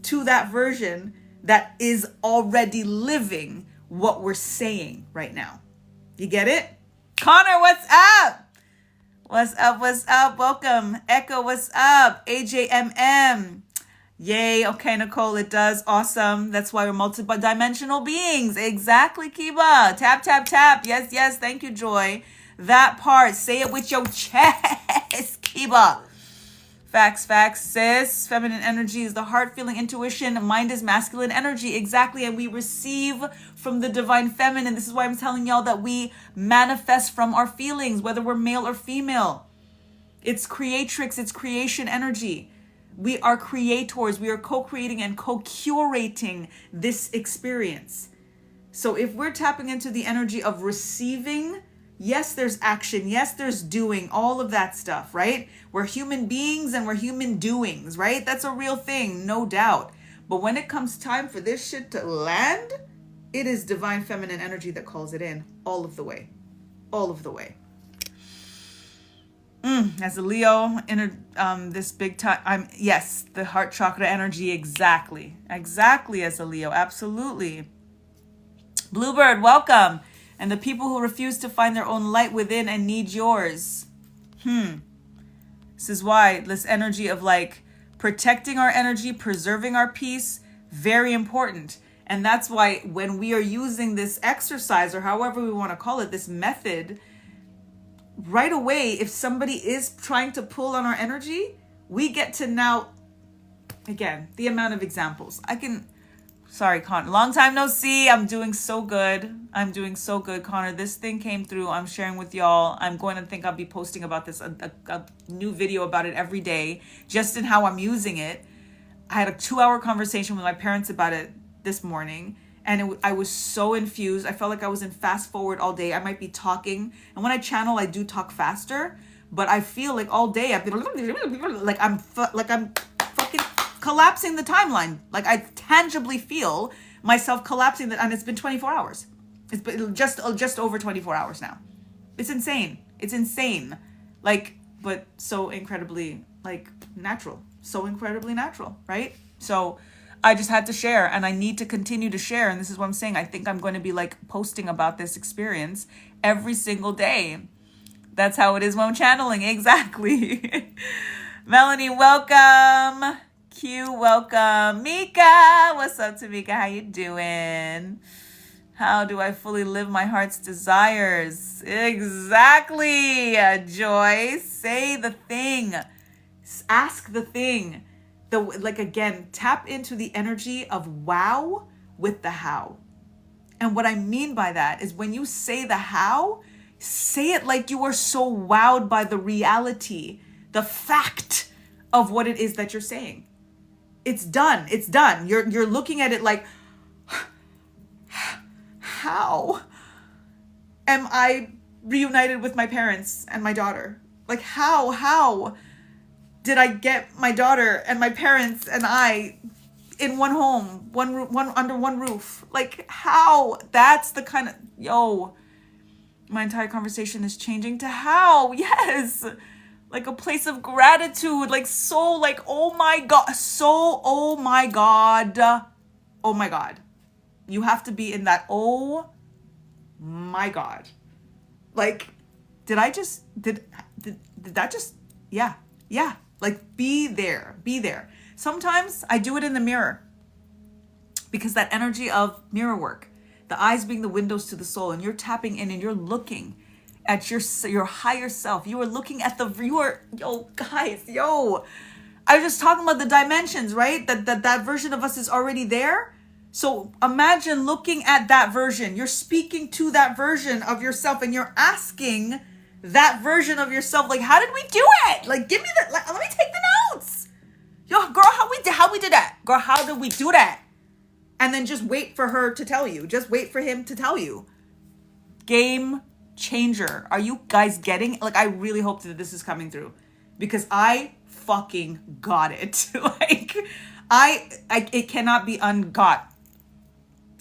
to that version that is already living what we're saying right now. You get it? Connor, what's up? What's up? What's up? Welcome. Echo, what's up? AJMM. Yay. Okay, Nicole, it does. Awesome. That's why we're multi-dimensional beings. Exactly, Kiba. Tap, tap, tap. Yes, yes. Thank you, Joy. That part. Say it with your chest, Kiba. Facts, facts, sis. Feminine energy is the heart, feeling, intuition. Mind is masculine energy. Exactly. And we receive from the divine feminine. This is why I'm telling y'all that we manifest from our feelings, whether we're male or female. It's creatrix. It's creation energy. We are creators. We are co-creating and co-curating this experience. So if we're tapping into the energy of receiving, yes, there's action. Yes, there's doing, all of that stuff, right? We're human beings and we're human doings, right? That's a real thing, no doubt. But when it comes time for this shit to land, it is divine feminine energy that calls it in all of the way. All of the way. As a Leo, this big time, yes, the heart chakra energy, exactly. Exactly, as a Leo, absolutely. Bluebird, welcome. And the people who refuse to find their own light within and need yours. This is why this energy of like protecting our energy, preserving our peace, very important. And that's why when we are using this exercise, or however we want to call it, this method, right away, if somebody is trying to pull on our energy, we get to now, again, the amount of examples. Sorry, Connor. Long time no see. I'm doing so good. I'm doing so good, Connor. This thing came through. I'm sharing with y'all. I'm going to think I'll be posting about this, a new video about it every day, just in how I'm using it. I had a 2-hour conversation with my parents about it this morning, and I was so infused. I felt like I was in fast forward all day. I might be talking, and when I channel, I do talk faster, but I feel like all day I've been like I'm fucking collapsing the timeline. Like I tangibly feel myself collapsing that, and it's been 24 hours. It's been just over 24 hours now. It's insane. It's insane. Like, but so incredibly like natural. So incredibly natural, right? So I just had to share, and I need to continue to share. And this is what I'm saying. I think I'm going to be like posting about this experience every single day. That's how it is when I'm channeling. Exactly. Melanie, welcome. Q, welcome. Mika, what's up, Tamika? How you doing? How do I fully live my heart's desires? Exactly, Joy. Say the thing. Ask the thing. Again, tap into the energy of wow with the how. And what I mean by that is when you say the how, say it like you are so wowed by the reality, the fact of what it is that you're saying. It's done. It's done. You're looking at it like, how am I reunited with my parents and my daughter? Like how did I get my daughter and my parents and I in one home, one under one roof? Like how? That's the kind of, my entire conversation is changing to how. Yes. Like a place of gratitude, like so, like, oh my God, so, oh my God. Oh my God. You have to be in that, oh my God. Like, did that just, yeah. Like, be there. Sometimes I do it in the mirror because that energy of mirror work, The eyes being the windows to the soul, and you're tapping in and you're looking at your higher self. You are looking at yo guys, yo. I was just talking about the dimensions, right? That version of us is already there. So imagine looking at that version. You're speaking to that version of yourself, and you're asking that version of yourself, like, how did we do it? Like, give me let me take the notes. Yo, girl, how we did that? Girl, how did we do that? And then just wait for her to tell you. Just wait for him to tell you. Game changer. Are you guys getting? Like, I really hope that this is coming through, because I fucking got it. Like, it cannot be ungot.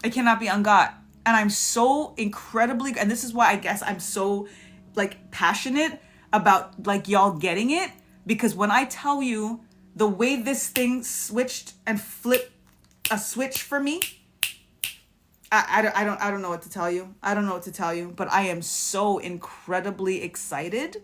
It cannot be ungot. And I'm so incredibly, and this is why I guess I'm so like passionate about like y'all getting it, because when I tell you the way this thing switched and flipped a switch for me, I don't know what to tell you. I don't know what to tell you, but I am so incredibly excited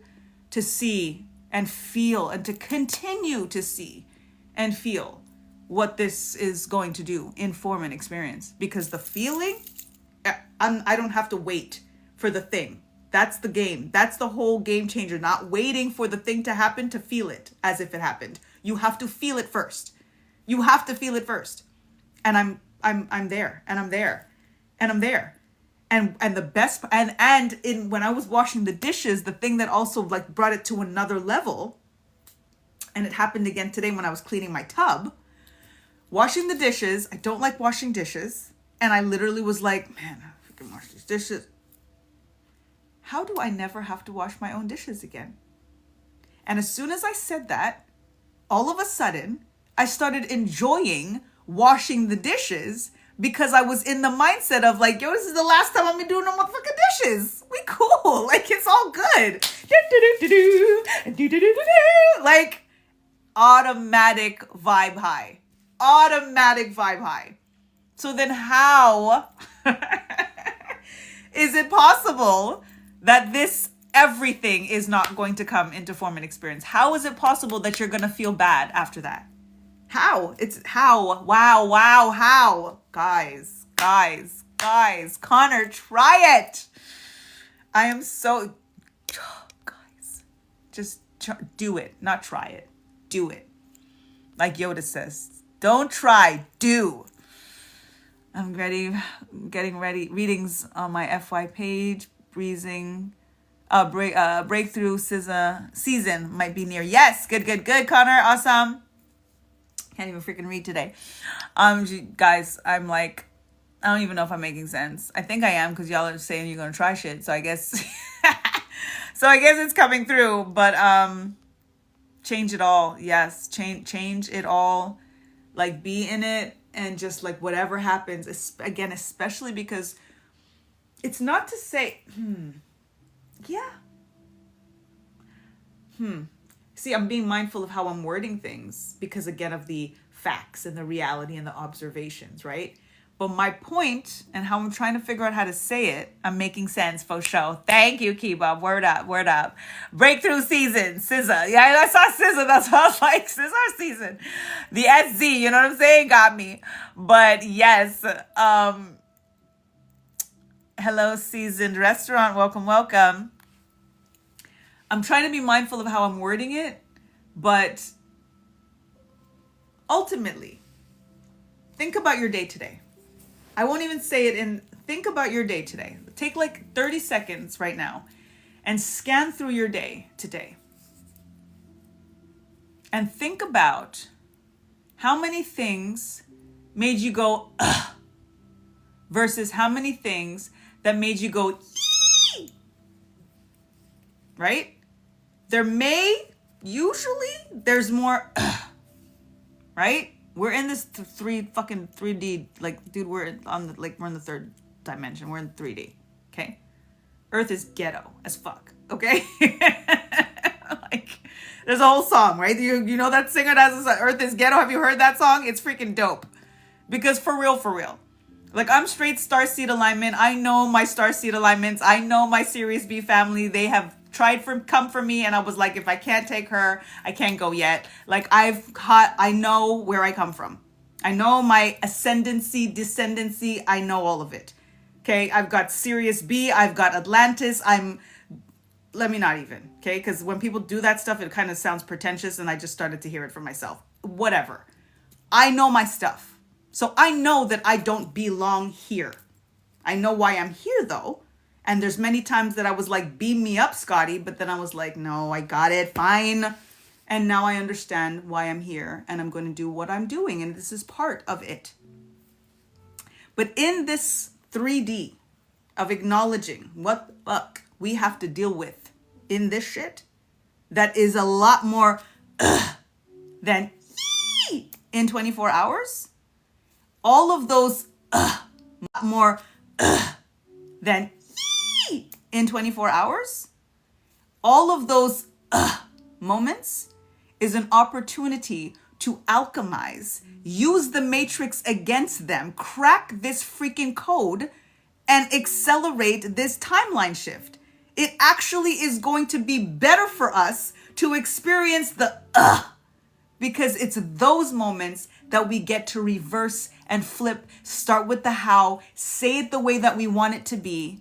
to see and feel, and to continue to see and feel what this is going to do in form and experience. Because the feeling, I don't have to wait for the thing. That's the game. That's the whole game changer. Not waiting for the thing to happen to feel it as if it happened. You have to feel it first. You have to feel it first. And I'm there, and I'm there, and I'm there. And the best, and in when I was washing the dishes, the thing that also like brought it to another level, and it happened again today when I was cleaning my tub, washing the dishes. I don't like washing dishes. And I literally was like, man, I freaking wash these dishes. How do I never have to wash my own dishes again? And as soon as I said that, all of a sudden, I started enjoying washing the dishes, because I was in the mindset of like, yo, this is the last time I'm gonna do no motherfucking dishes. We cool. Like, it's all good. Like, automatic vibe high. Automatic vibe high. So then how is it possible that this everything is not going to come into form and experience? How is it possible that you're going to feel bad after that? How? It's how? Wow, how? Guys. Connor, try it. I am so, guys, just do it. Not try it. Do it. Like Yoda says, don't try, do. I'm getting ready. Readings on my FY page. Breakthrough season might be near. Yes, good, Connor, awesome. Can't even freaking read today. Guys, I'm like, I don't even know if I'm making sense. I think I am, because y'all are saying you're gonna try shit. So I guess, it's coming through. But change it all. Yes, change it all. Like, be in it, and just like whatever happens. Again, especially because it's not to say, See, I'm being mindful of how I'm wording things, because again of the facts and the reality and the observations, right? But my point and how I'm trying to figure out how to say it, I'm making sense for show. Thank you, Kiba. Word up. Breakthrough season, SZA. Yeah, I saw SZA. That's what I was like, SZA season. The SZ, you know what I'm saying? Got me. But yes, hello, Seasoned Restaurant. Welcome. I'm trying to be mindful of how I'm wording it, but ultimately, think about your day today. I won't even say it think about your day today. Take like 30 seconds right now and scan through your day today. And think about how many things made you go, ugh, versus how many things that made you go, yee! Right? There's more, right? We're in this 3D, like, dude, we're in the third dimension. We're in 3D, okay? Earth is ghetto as fuck, okay? Like, there's a whole song, right? You know that singer that's Earth is ghetto? Have you heard that song? It's freaking dope. Because for real. Like, I'm straight starseed alignment. I know my starseed alignments. I know my Series B family. They have come for me, and I was like, if I can't take her, I can't go yet. Like, I know where I come from. I know my ascendancy, descendancy. I know all of it. Okay, I've got Sirius B, I've got Atlantis, let me not even, okay? Because when people do that stuff, it kind of sounds pretentious, and I just started to hear it for myself. Whatever. I know my stuff. So I know that I don't belong here. I know why I'm here, though. And there's many times that I was like, beam me up, Scotty. But then I was like, no, I got it. Fine. And now I understand why I'm here. And I'm going to do what I'm doing. And this is part of it. But in this 3D of acknowledging what the fuck we have to deal with in this shit, that is a lot more than in 24 hours. All of those more than in 24 hours. All of those moments is an opportunity to alchemize, use the matrix against them, crack this freaking code, and accelerate this timeline shift. It actually is going to be better for us to experience the because it's those moments that we get to reverse and flip, start with the how, say it the way that we want it to be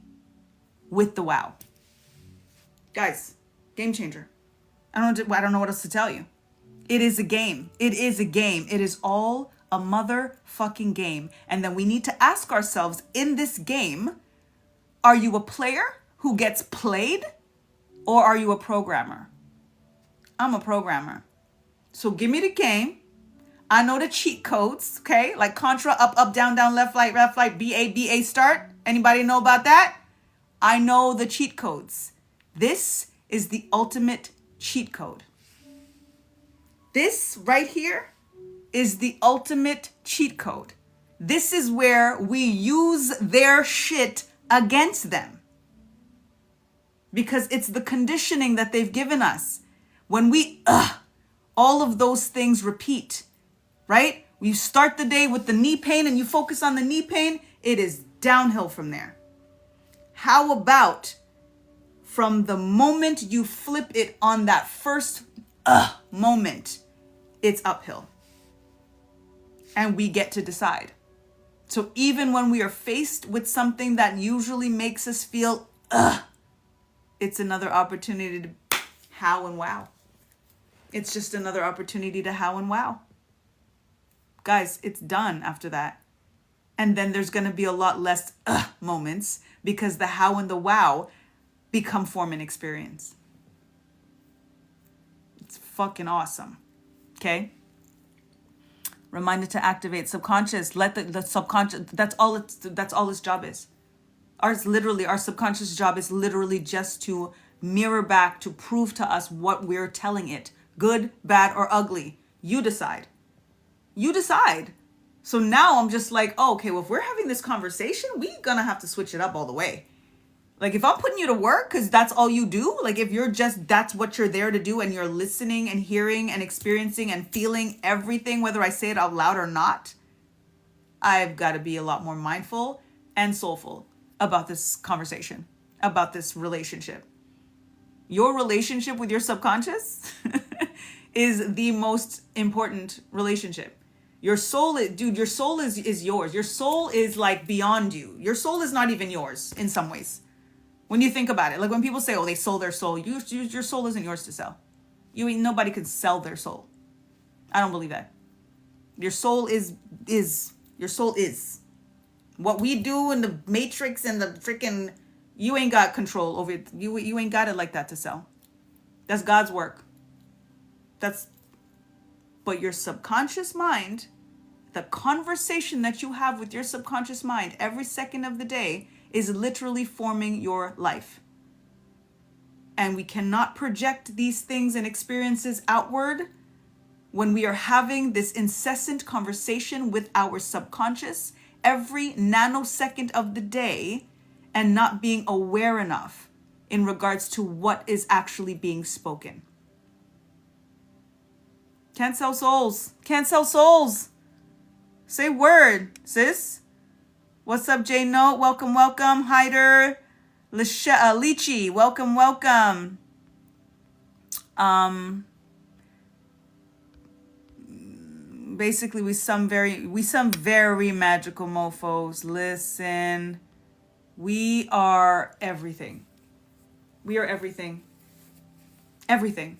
with the wow. Guys, game changer. I don't know what else to tell you. It is a game. It is a game. It is all a motherfucking game. And then we need to ask ourselves in this game, are you a player who gets played, or are you a programmer? I'm a programmer. So give me the game. I know the cheat codes, okay? Like Contra, up, down, left, right, BA, start. Anybody know about that? I know the cheat codes. This is the ultimate cheat code. This right here is the ultimate cheat code. This is where we use their shit against them. Because it's the conditioning that they've given us. When we, all of those things repeat, right? You start the day with the knee pain and you focus on the knee pain, it is downhill from there. How about from the moment you flip it on that first moment, it's uphill. And we get to decide. So even when we are faced with something that usually makes us feel, it's another opportunity to how and wow. It's just another opportunity to how and wow. Guys, it's done after that. And then there's going to be a lot less moments because the how and the wow become form and experience. It's fucking awesome. Okay? Reminder to activate subconscious. Let the subconscious, that's all its job is. Our subconscious job is literally just to mirror back, to prove to us what we're telling it. Good, bad, or ugly. You decide. You decide. So now I'm just like, oh, okay, well, if we're having this conversation, we're gonna have to switch it up all the way. Like if I'm putting you to work because that's all you do, like if you're just, that's what you're there to do and you're listening and hearing and experiencing and feeling everything, whether I say it out loud or not, I've got to be a lot more mindful and soulful about this conversation, about this relationship. Your relationship with your subconscious is the most important relationship. Your soul, your soul is yours. Your soul is like beyond you. Your soul is not even yours in some ways. When you think about it, like when people say, oh, they sold their soul, your soul isn't yours to sell. Nobody can sell their soul. I don't believe that. Your soul is your soul is. What we do in the matrix and the freaking, you ain't got control over it. You ain't got it like that to sell. That's God's work. But your subconscious mind, the conversation that you have with your subconscious mind every second of the day is literally forming your life. And we cannot project these things and experiences outward when we are having this incessant conversation with our subconscious every nanosecond of the day and not being aware enough in regards to what is actually being spoken. Can't sell souls. Can't sell souls. Say word, sis. What's up, J Note? Welcome, welcome. Hyder, Lychee, welcome. Basically, we some very magical mofos. Listen, We are everything. We are everything. Everything.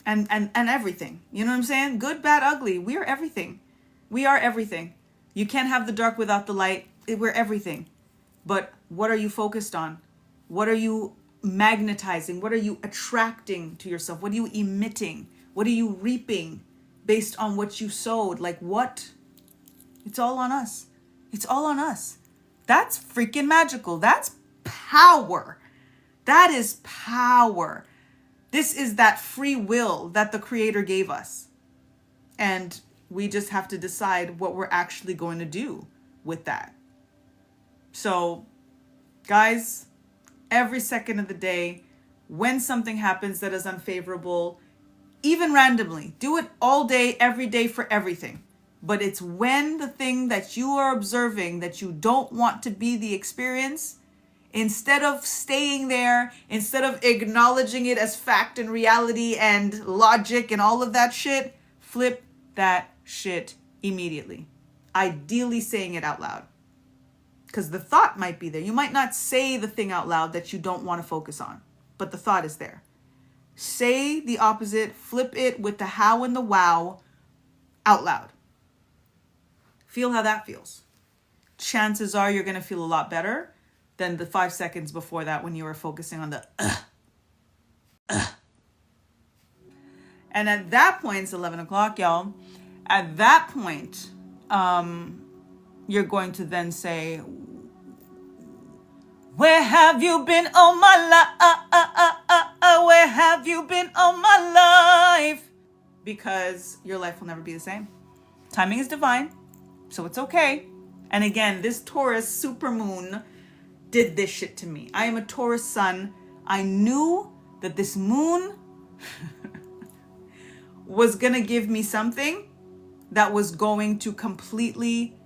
And everything. You know what I'm saying? Good, bad, ugly. We are everything. We are everything. You can't have the dark without the light. We're everything. But what are you focused on? What are you magnetizing? What are you attracting to yourself? What are you emitting? What are you reaping based on what you sowed? Like what? It's all on us. It's all on us. That's freaking magical. That's power. That is power. This is that free will that the Creator gave us. And we just have to decide what we're actually going to do with that. So, guys, every second of the day, when something happens that is unfavorable, even randomly, do it all day, every day for everything. But it's when the thing that you are observing that you don't want to be the experience, instead of staying there, instead of acknowledging it as fact and reality and logic and all of that shit, flip that shit immediately. Ideally saying it out loud. Because the thought might be there. You might not say the thing out loud that you don't want to focus on, but the thought is there. Say the opposite, flip it with the how and the wow out loud. Feel how that feels. Chances are you're going to feel a lot better than the 5 seconds before that when you were focusing on the And at that point, it's 11 o'clock, y'all. At that point, you're going to then say, where have you been all my life? Where have you been all my life? Because your life will never be the same. Timing is divine, so it's okay. And again, this Taurus supermoon did this shit to me. I am a Taurus sun. I knew that this moon was going to give me something that was going to completely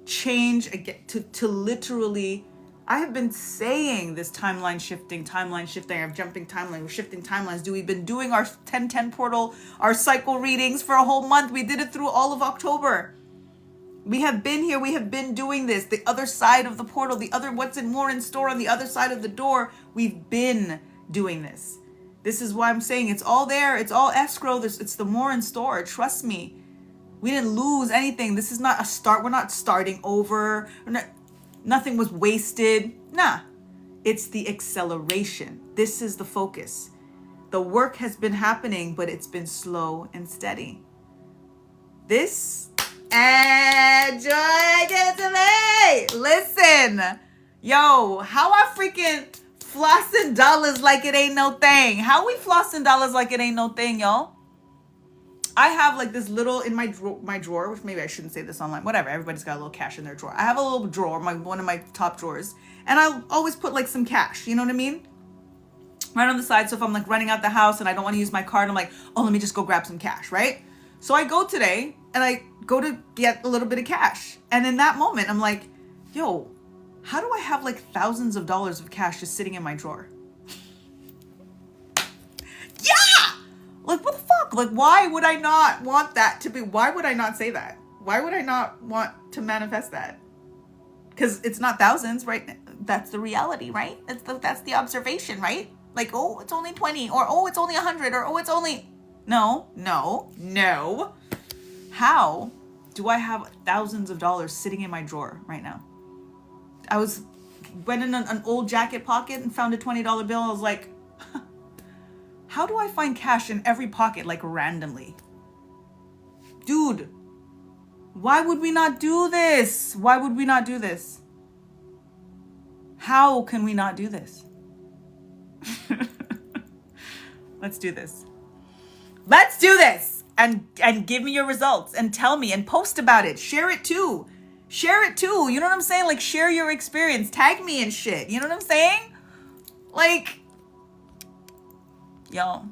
change, to literally, I have been saying this timeline shifting, I'm jumping timeline, we're shifting timelines. We've been doing our 1010 portal, our cycle readings for a whole month. We did it through all of October. We have been here. We have been doing this. The other side of the portal, what's more in store on the other side of the door. We've been doing this. This is why I'm saying it's all there. It's all escrow. It's the more in store. Trust me. We didn't lose anything. This is not a start. We're not starting over. Nothing was wasted. Nah. It's the acceleration. This is the focus. The work has been happening, but it's been slow and steady. This and joy, give it to me. Listen, yo, how I freaking flossing dollars like it ain't no thing. How we flossing dollars like it ain't no thing, y'all? I have like this little in my drawer, which maybe I shouldn't say this online. Whatever, everybody's got a little cash in their drawer. I have a little drawer, one of my top drawers, and I always put like some cash. You know what I mean? Right on the side. So if I'm like running out the house and I don't want to use my card, I'm like, oh, let me just go grab some cash, right? So I go today and I go to get a little bit of cash. And in that moment, I'm like, yo, how do I have like thousands of dollars of cash just sitting in my drawer? Yeah! Like, what the fuck? Like, why would I not want that to be? Why would I not say that? Why would I not want to manifest that? Because it's not thousands, right? That's the reality, right? That's the observation, right? Like, oh, it's only 20, or oh, it's only 100, or oh, it's only... No. How do I have thousands of dollars sitting in my drawer right now? I went in an old jacket pocket and found a $20 bill. I was like, how do I find cash in every pocket, like randomly? Dude, why would we not do this? Why would we not do this? How can we not do this? Let's do this. Let's do this and give me your results and tell me and post about it. Share it too. You know what I'm saying? Like, share your experience. Tag me and shit. You know what I'm saying? Like, y'all,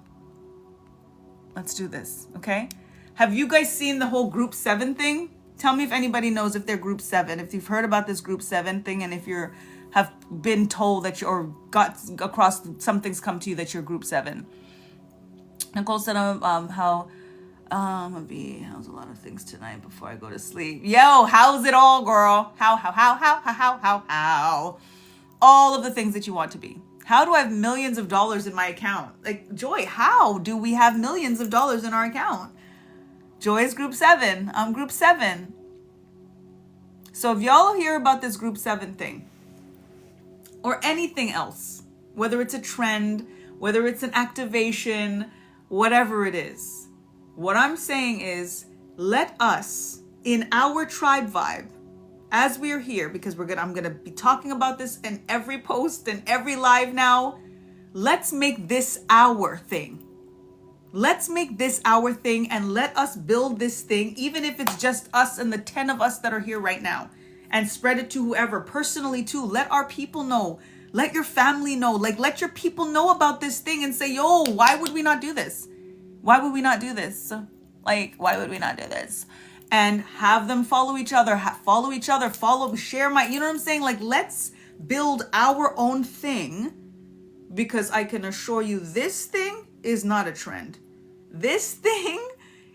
let's do this, okay? Have you guys seen the whole group 7 thing? Tell me if anybody knows if they're group 7, if you've heard about this group 7 thing, and if have been told that or got across something's come to you that you're group 7. Nicole said how how's a lot of things tonight before I go to sleep. Yo, how's it all, girl? How? all of the things that you want to be. How do I have millions of dollars in my account? Like, Joy, how do we have millions of dollars in our account? Joy is group 7. I'm group 7. So if y'all hear about this group 7 thing, or anything else, whether it's a trend, whether it's an activation, whatever it is, what I'm saying is, let us, in our tribe vibe, as we are here, because I'm gonna be talking about this in every post and every live now, let's make this our thing. Let's make this our thing and let us build this thing, even if it's just us and the 10 of us that are here right now, and spread it to whoever, personally too. Let our people know. Let your family know. Like, let your people know about this thing and say, yo, why would we not do this? Why would we not do this? Like, why would we not do this? And have them follow each other, share my, you know what I'm saying? Like, let's build our own thing, because I can assure you this thing is not a trend. This thing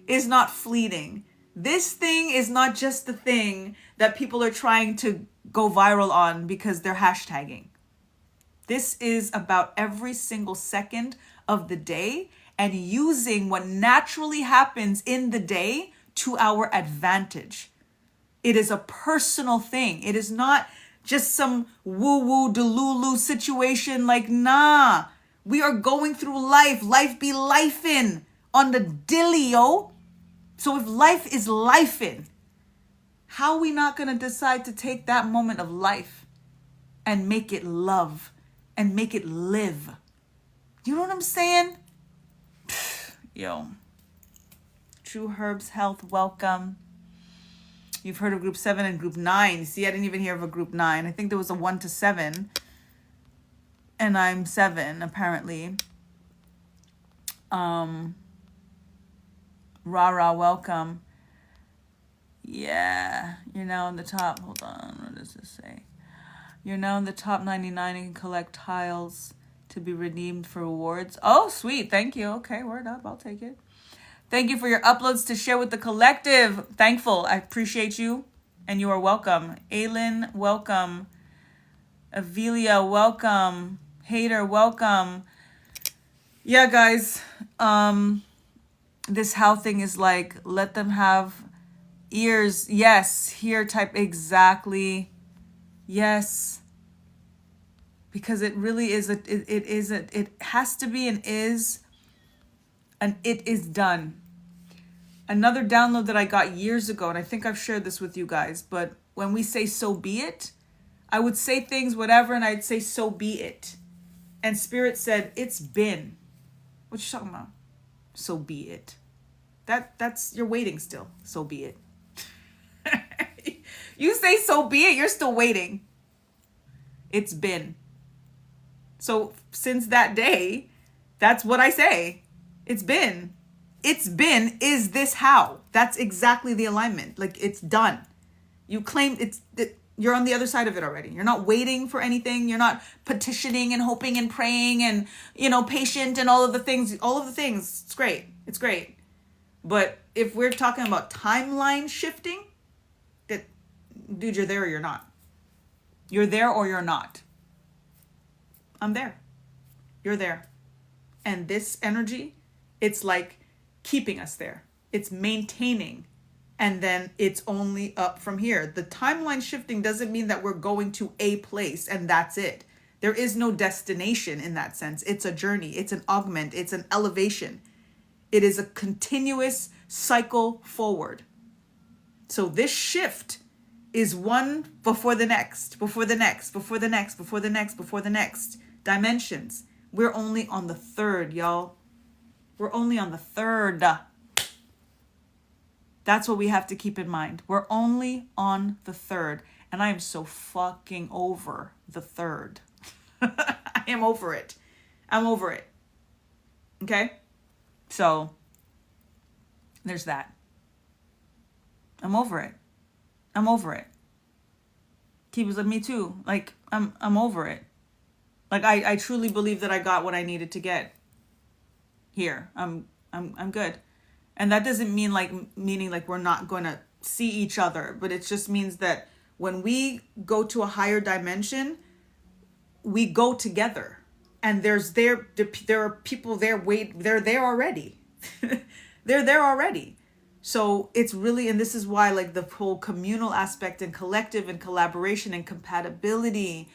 is not fleeting. This thing is not just the thing that people are trying to go viral on because they're hashtagging. This is about every single second of the day and using what naturally happens in the day to our advantage. It is a personal thing. It is not just some woo-woo delulu situation. Like, nah, we are going through life. Life be lifing on the dilly, yo. So if life is lifing, how are we not going to decide to take that moment of life and make it love and make it live? You know what I'm saying? Yo. True Herbs Health, welcome. You've heard of group 7 and group 9. See, I didn't even hear of a group 9. I think there was a 1 to 7. And I'm 7, apparently. Rara, welcome. Yeah, you're now in the top. Hold on, what does this say? You're now in the top 99 and can collect tiles to be redeemed for rewards. Oh, sweet. Thank you. Okay, word up. I'll take it. Thank you for your uploads to share with the collective. Thankful. I appreciate you. And you are welcome. Aylin, welcome. Avelia, welcome. Hater, welcome. Yeah, guys. This how thing is like, let them have ears. Yes, hear type exactly. Yes. Because it really is, it has to be and is, and it is done. Another download that I got years ago, and I think I've shared this with you guys, but when we say so be it, I would say things, whatever, and I'd say so be it. And Spirit said, it's been. What you talking about? So be it. That's, you're waiting still. So be it. You say so be it, you're still waiting. It's been. So since that day, that's what I say. It's been. It's been, is this how? That's exactly the alignment. Like, it's done. You claim you're on the other side of it already. You're not waiting for anything. You're not petitioning and hoping and praying and, patient and all of the things. All of the things. It's great. It's great. But if we're talking about timeline shifting, that, dude, you're there or you're not. You're there or you're not. I'm there. You're there. And this energy, it's like keeping us there. It's maintaining. And then it's only up from here. The timeline shifting doesn't mean that we're going to a place and that's it. There is no destination in that sense. It's a journey. It's an augment. It's an elevation. It is a continuous cycle forward. So this shift is one before the next, before the next, before the next, before the next, before the next dimensions. We're only on the third, y'all. We're only on the third. That's what we have to keep in mind. We're only on the third. And I am so fucking over the third. I am over it. I'm over it. Okay? So, there's that. I'm over it. I'm over it. He was like, me too. Like, I'm over it. Like, I truly believe that I got what I needed to get here. I'm good. And that doesn't mean meaning we're not going to see each other, but it just means that when we go to a higher dimension, we go together, and there are people there, they're there already. They're there already. So it's really, and this is why, like, the whole communal aspect and collective and collaboration and compatibility,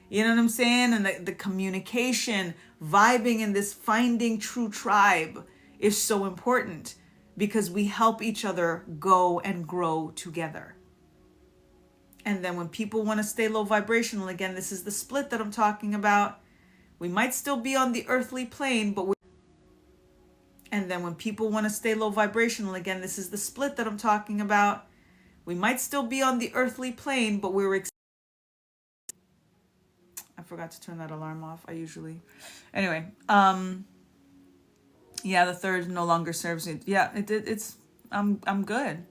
you know what I'm saying? And the communication, vibing in this finding true tribe is so important, because we help each other go and grow together. And then when people want to stay low vibrational, again, this is the split that I'm talking about. We might still be on the earthly plane, but and then when people want to stay low vibrational, again, this is the split that I'm talking about. We might still be on the earthly plane, but I forgot to turn that alarm off. I usually, anyway. Yeah, the third no longer serves me. Yeah, I'm good.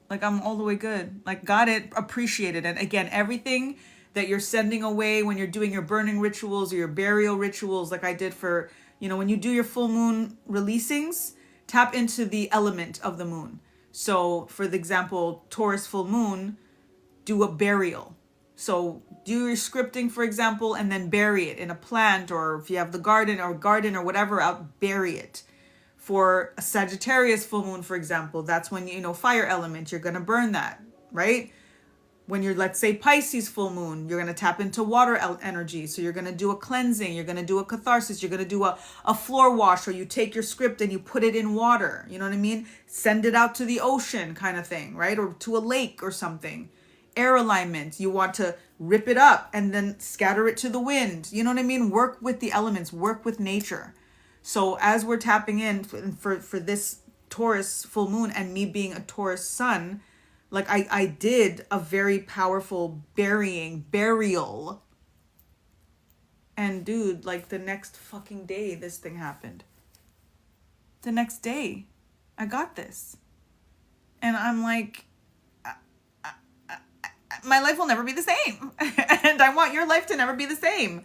Like, I'm all the way good. Like, got it, appreciated. And again, everything that you're sending away when you're doing your burning rituals or your burial rituals, like I did for, when you do your full moon releasings, tap into the element of the moon. So for the example, Taurus full moon, do a burial. So do your scripting, for example, and then bury it in a plant, or if you have the garden or whatever, out, bury it. For a Sagittarius full moon, for example, that's when, fire element, you're going to burn that, right? When you're, let's say, Pisces full moon, you're going to tap into water energy. So you're going to do a cleansing, you're going to do a catharsis, you're going to do a floor wash, or you take your script and you put it in water. You know what I mean? Send it out to the ocean kind of thing, right? Or to a lake or something. Air alignment, you want to rip it up and then scatter it to the wind. You know what I mean? Work with the elements, work with nature. So as we're tapping in for this Taurus full moon, and me being a Taurus sun, like I did a very powerful burial. And dude, like the next fucking day, this thing happened. The next day, I got this. And I'm like, my life will never be the same. And I want your life to never be the same.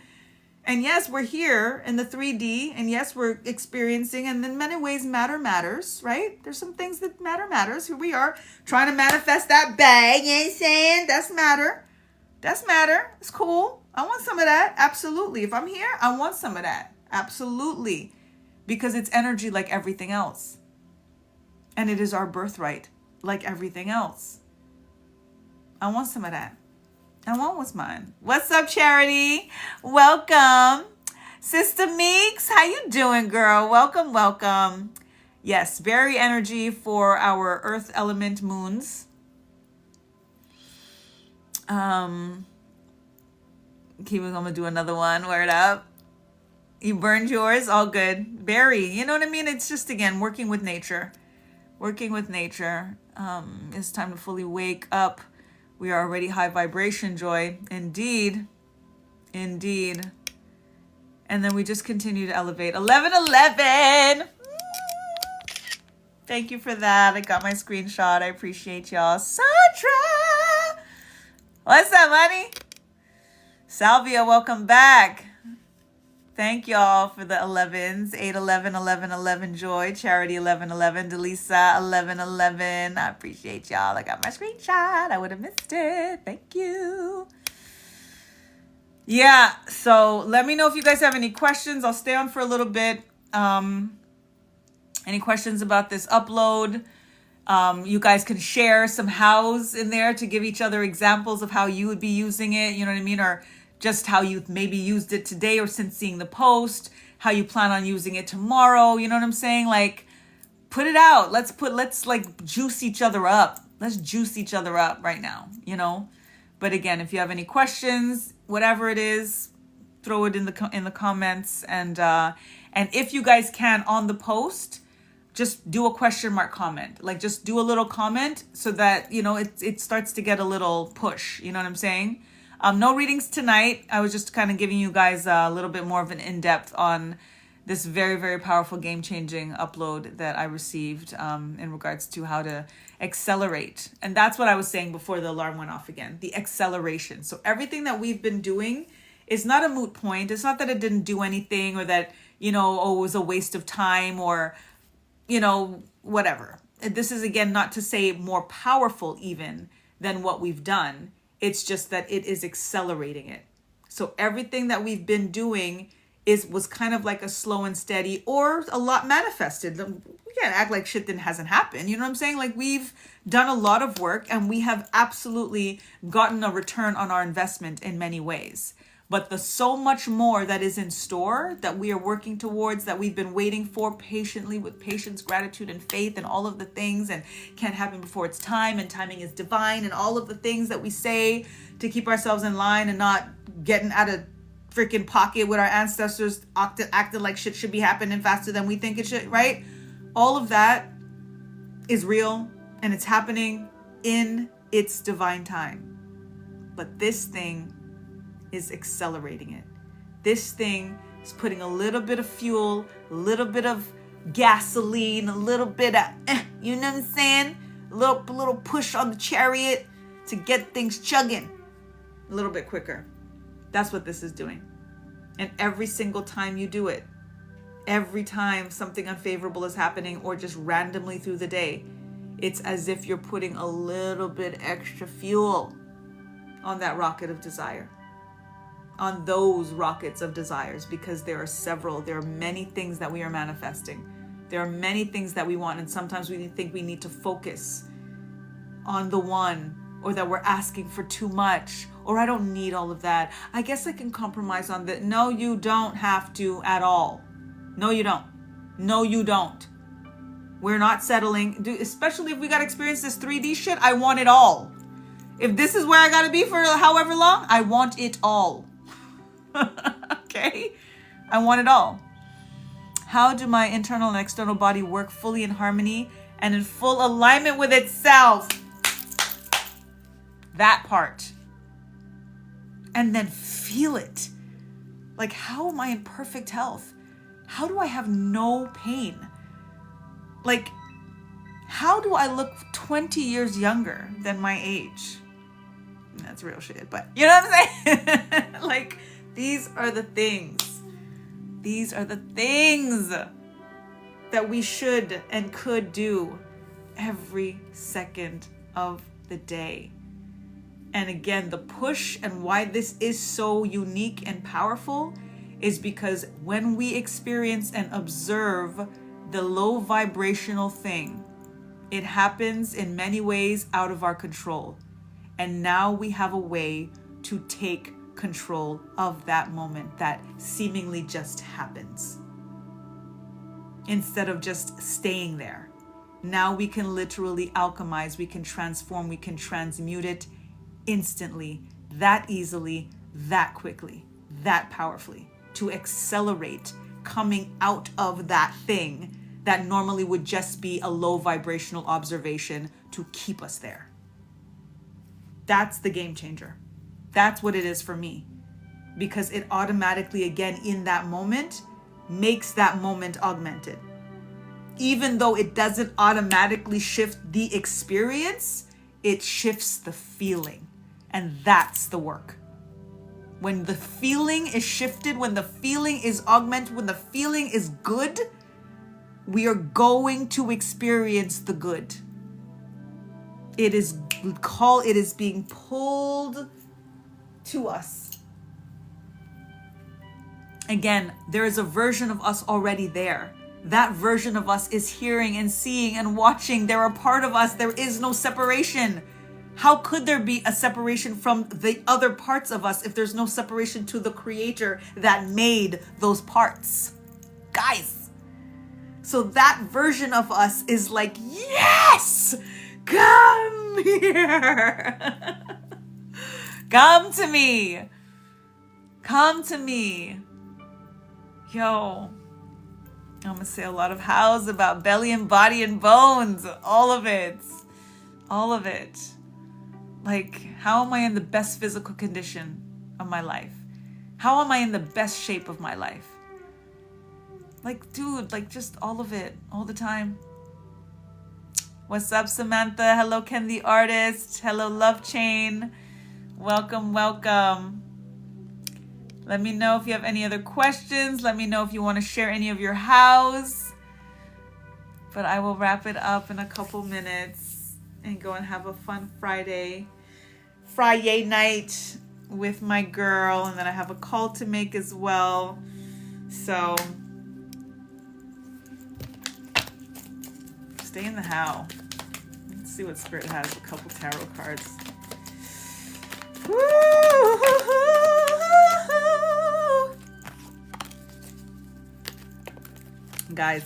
And yes, we're here in the 3D, and yes, we're experiencing, and in many ways matter matters, right? There's some things that matters. Here we are trying to manifest that bag, you know what I'm saying? That's matter. It's cool. I want some of that. Absolutely. If I'm here, I want some of that. Absolutely. Because it's energy like everything else. And it is our birthright like everything else. I want some of that. I want what's mine. What's up, Charity? Welcome. Sister Meeks, how you doing, girl? Welcome. Yes, very energy for our earth element moons. I'm gonna do another one. Word up. You burned yours? All good. Berry, you know what I mean? It's just, again, working with nature. It's time to fully wake up. We are already high vibration, Joy. Indeed. And then we just continue to elevate. 1111. Thank you for that. I got my screenshot. I appreciate y'all. Sandra. What's up, honey? Salvia, welcome back. Thank y'all for the 11s. 811, 1111, Joy. Charity, 1111. Delisa, 1111. I appreciate y'all. I got my screenshot. I would have missed it. Thank you. Yeah, so let me know if you guys have any questions. I'll stay on for a little bit. Any questions about this upload? You guys can share some hows in there to give each other examples of how you would be using it. You know what I mean? Or just how you maybe used it today or since seeing the post, how you plan on using it tomorrow. You know what I'm saying? Like, put it out. Let's like juice each other up. Let's juice each other up right now, But again, if you have any questions, whatever it is, throw it in the comments. And if you guys can, on the post, just do a question mark comment. Like, just do a little comment so that, it starts to get a little push. You know what I'm saying? No readings tonight. I was just kind of giving you guys a little bit more of an in-depth on this very, very powerful game-changing upload that I received in regards to how to accelerate. And that's what I was saying before the alarm went off again, the acceleration. So everything that we've been doing is not a moot point. It's not that it didn't do anything, or that, it was a waste of time, or, whatever. This is, again, not to say more powerful even than what we've done. It's just that it is accelerating it. So everything that we've been doing was kind of like a slow and steady, or a lot manifested. We can't act like shit hasn't happened. You know what I'm saying? Like, we've done a lot of work and we have absolutely gotten a return on our investment in many ways. But the so much more that is in store, that we are working towards, that we've been waiting for patiently with patience, gratitude, and faith, and all of the things, and can't happen before it's time, and timing is divine, and all of the things that we say to keep ourselves in line and not getting out of freaking pocket with our ancestors acted like shit should be happening faster than we think it should, right? All of that is real, and it's happening in its divine time. But this thing is accelerating it. This thing is putting a little bit of fuel, a little bit of gasoline, a little bit of, you know what I'm saying? A little push on the chariot to get things chugging a little bit quicker. That's what this is doing. And every single time you do it, every time something unfavorable is happening, or just randomly through the day, it's as if you're putting a little bit extra fuel on that rocket of desire. On those rockets of desires, because there are many things that we are manifesting. There are many things that we want, and sometimes we think we need to focus on the one, or that we're asking for too much, or I don't need all of that. I guess I can compromise on that. No, you don't have to at all. No, you don't. No, you don't. We're not settling, especially if we got to experience this 3D shit. I want it all. If this is where I got to be for however long, I want it all. Okay? I want it all. How do my internal and external body work fully in harmony and in full alignment with itself? That part. And then feel it. Like, how am I in perfect health? How do I have no pain? Like, how do I look 20 years younger than my age? That's real shit, but you know what I'm saying? Like, these are the things. These are the things that we should and could do every second of the day. And again, the push and why this is so unique and powerful is because when we experience and observe the low vibrational thing, it happens in many ways out of our control. And now we have a way to take control of that moment that seemingly just happens. Instead of just staying there. Now we can literally alchemize, we can transform, we can transmute it instantly, that easily, that quickly, that powerfully, to accelerate coming out of that thing that normally would just be a low vibrational observation to keep us there. That's the game changer. That's what it is for me. Because it automatically, again, in that moment, makes that moment augmented. Even though it doesn't automatically shift the experience, it shifts the feeling. And that's the work. When the feeling is shifted, when the feeling is augmented, when the feeling is good, we are going to experience the good. It is being pulled to us. Again, there is a version of us already there. That version of us is hearing and seeing and watching. They're a part of us. There is no separation. How could there be a separation from the other parts of us if there's no separation to the creator that made those parts? Guys. So that version of us is like, yes, come here. Come to me. Come to me. Yo, I'm going to say a lot of hows about belly and body and bones. All of it. All of it. Like, how am I in the best physical condition of my life? How am I in the best shape of my life? Like, dude, like just all of it, all the time. What's up, Samantha? Hello, Ken the Artist. Hello, Love Chain. Welcome, welcome. Let me know if you have any other questions. Let me know if you want to share any of your hows. But I will wrap it up in a couple minutes and go and have a fun Friday night with my girl, and then I have a call to make as well. So stay in the how. Let's see what Spirit has. A couple tarot cards. Woo! Guys.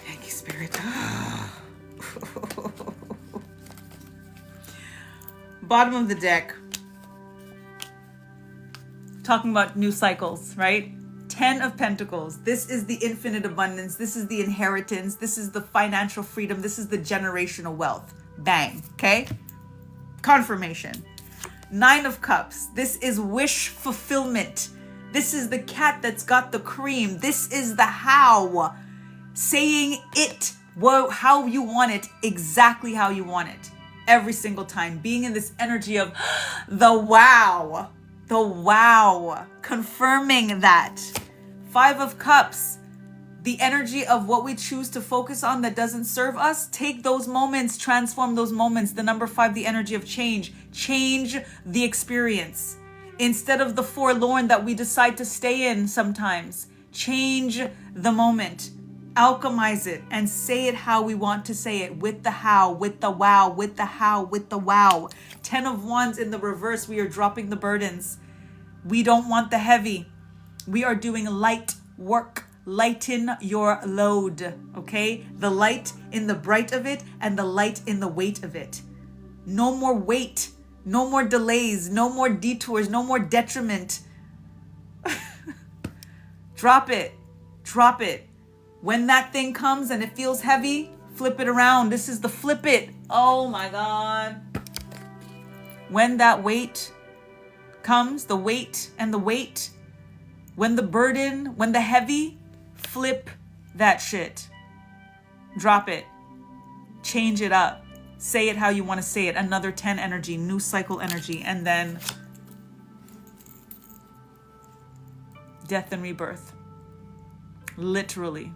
Thank you, Spirit. Bottom of the deck. Talking about new cycles, right? 10 of Pentacles. This is the infinite abundance. This is the inheritance. This is the financial freedom. This is the generational wealth. Bang. Okay? Confirmation. 9 of Cups. This is wish fulfillment. This is the cat that's got the cream. This is the how. Saying it, how you want it, exactly how you want it. Every single time. Being in this energy of the wow. The wow. Confirming that. 5 of Cups. The energy of what we choose to focus on that doesn't serve us. Take those moments, transform those moments. The number 5, the energy of change. Change the experience. Instead of the forlorn that we decide to stay in sometimes. Change the moment. Alchemize it and say it how we want to say it. With the how, with the wow, with the how, with the wow. 10 of Wands in the reverse. We are dropping the burdens. We don't want the heavy. We are doing light work. Lighten your load, okay? The light in the bright of it and the light in the weight of it. No more weight. No more delays, no more detours, no more detriment. Drop it. Drop it. When that thing comes and it feels heavy, flip it around. This is the flip it. Oh my God. When that weight comes, the weight and the weight, when the burden, when the heavy, flip that shit. Drop it. Change it up. Say it how you want to say it. Another 10 energy, new cycle energy. And then death and rebirth. Literally.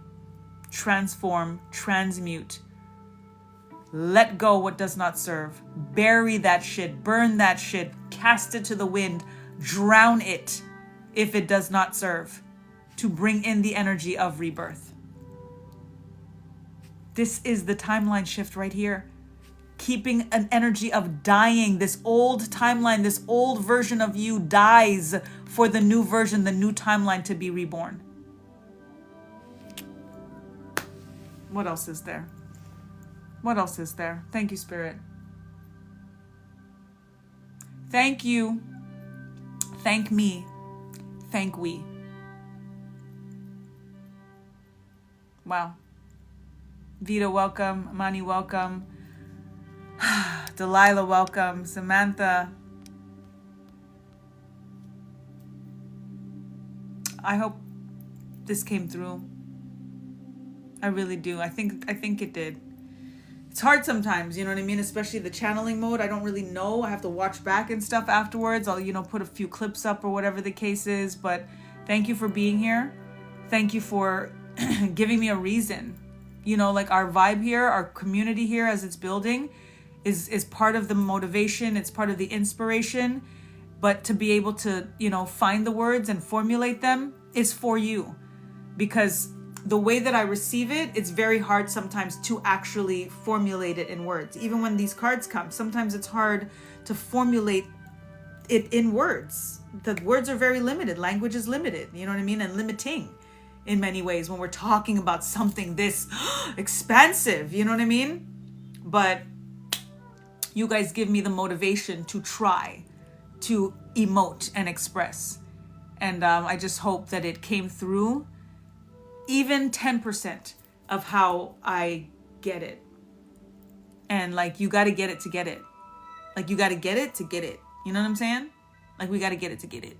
Transform, transmute. Let go what does not serve. Bury that shit. Burn that shit. Cast it to the wind. Drown it if it does not serve. To bring in the energy of rebirth. This is the timeline shift right here. Keeping an energy of dying. This old timeline, this old version of you dies for the new version, the new timeline to be reborn. What else is there? What else is there? Thank you, Spirit. Thank you. Thank me. Thank we. Wow. Vita, welcome. Mani, welcome. Delilah, welcome. Samantha. I hope this came through. I really do. I think it did. It's hard sometimes, you know what I mean? Especially the channeling mode. I don't really know. I have to watch back and stuff afterwards. I'll, put a few clips up or whatever the case is. But thank you for being here. Thank you for giving me a reason. Like our vibe here, our community here as it's building is part of the motivation. It's part of the inspiration. But to be able to, find the words and formulate them is for you. Because the way that I receive it, it's very hard sometimes to actually formulate it in words. Even when these cards come, sometimes it's hard to formulate it in words. The words are very limited. Language is limited, you know what I mean? And limiting in many ways when we're talking about something this expansive, you know what I mean? But you guys give me the motivation to try to emote and express. And I just hope that it came through even 10% of how I get it. And you got to get it to get it. You got to get it to get it. You know what I'm saying? We got to get it to get it.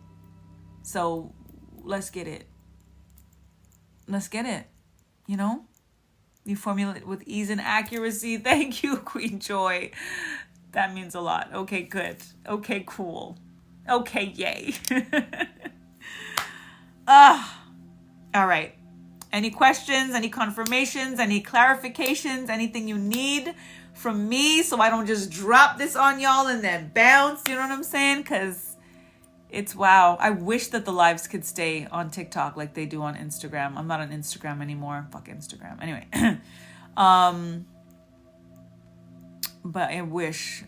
So let's get it. Let's get it. You formulate it with ease and accuracy. Thank you, Queen Joy. That means a lot. Okay, good. Okay, cool. Okay, yay. All right. Any questions, any confirmations, any clarifications, anything you need from me so I don't just drop this on y'all and then bounce, you know what I'm saying? Because it's wow. I wish that the lives could stay on TikTok like they do on Instagram. I'm not on Instagram anymore. Fuck Instagram. Anyway. But I wish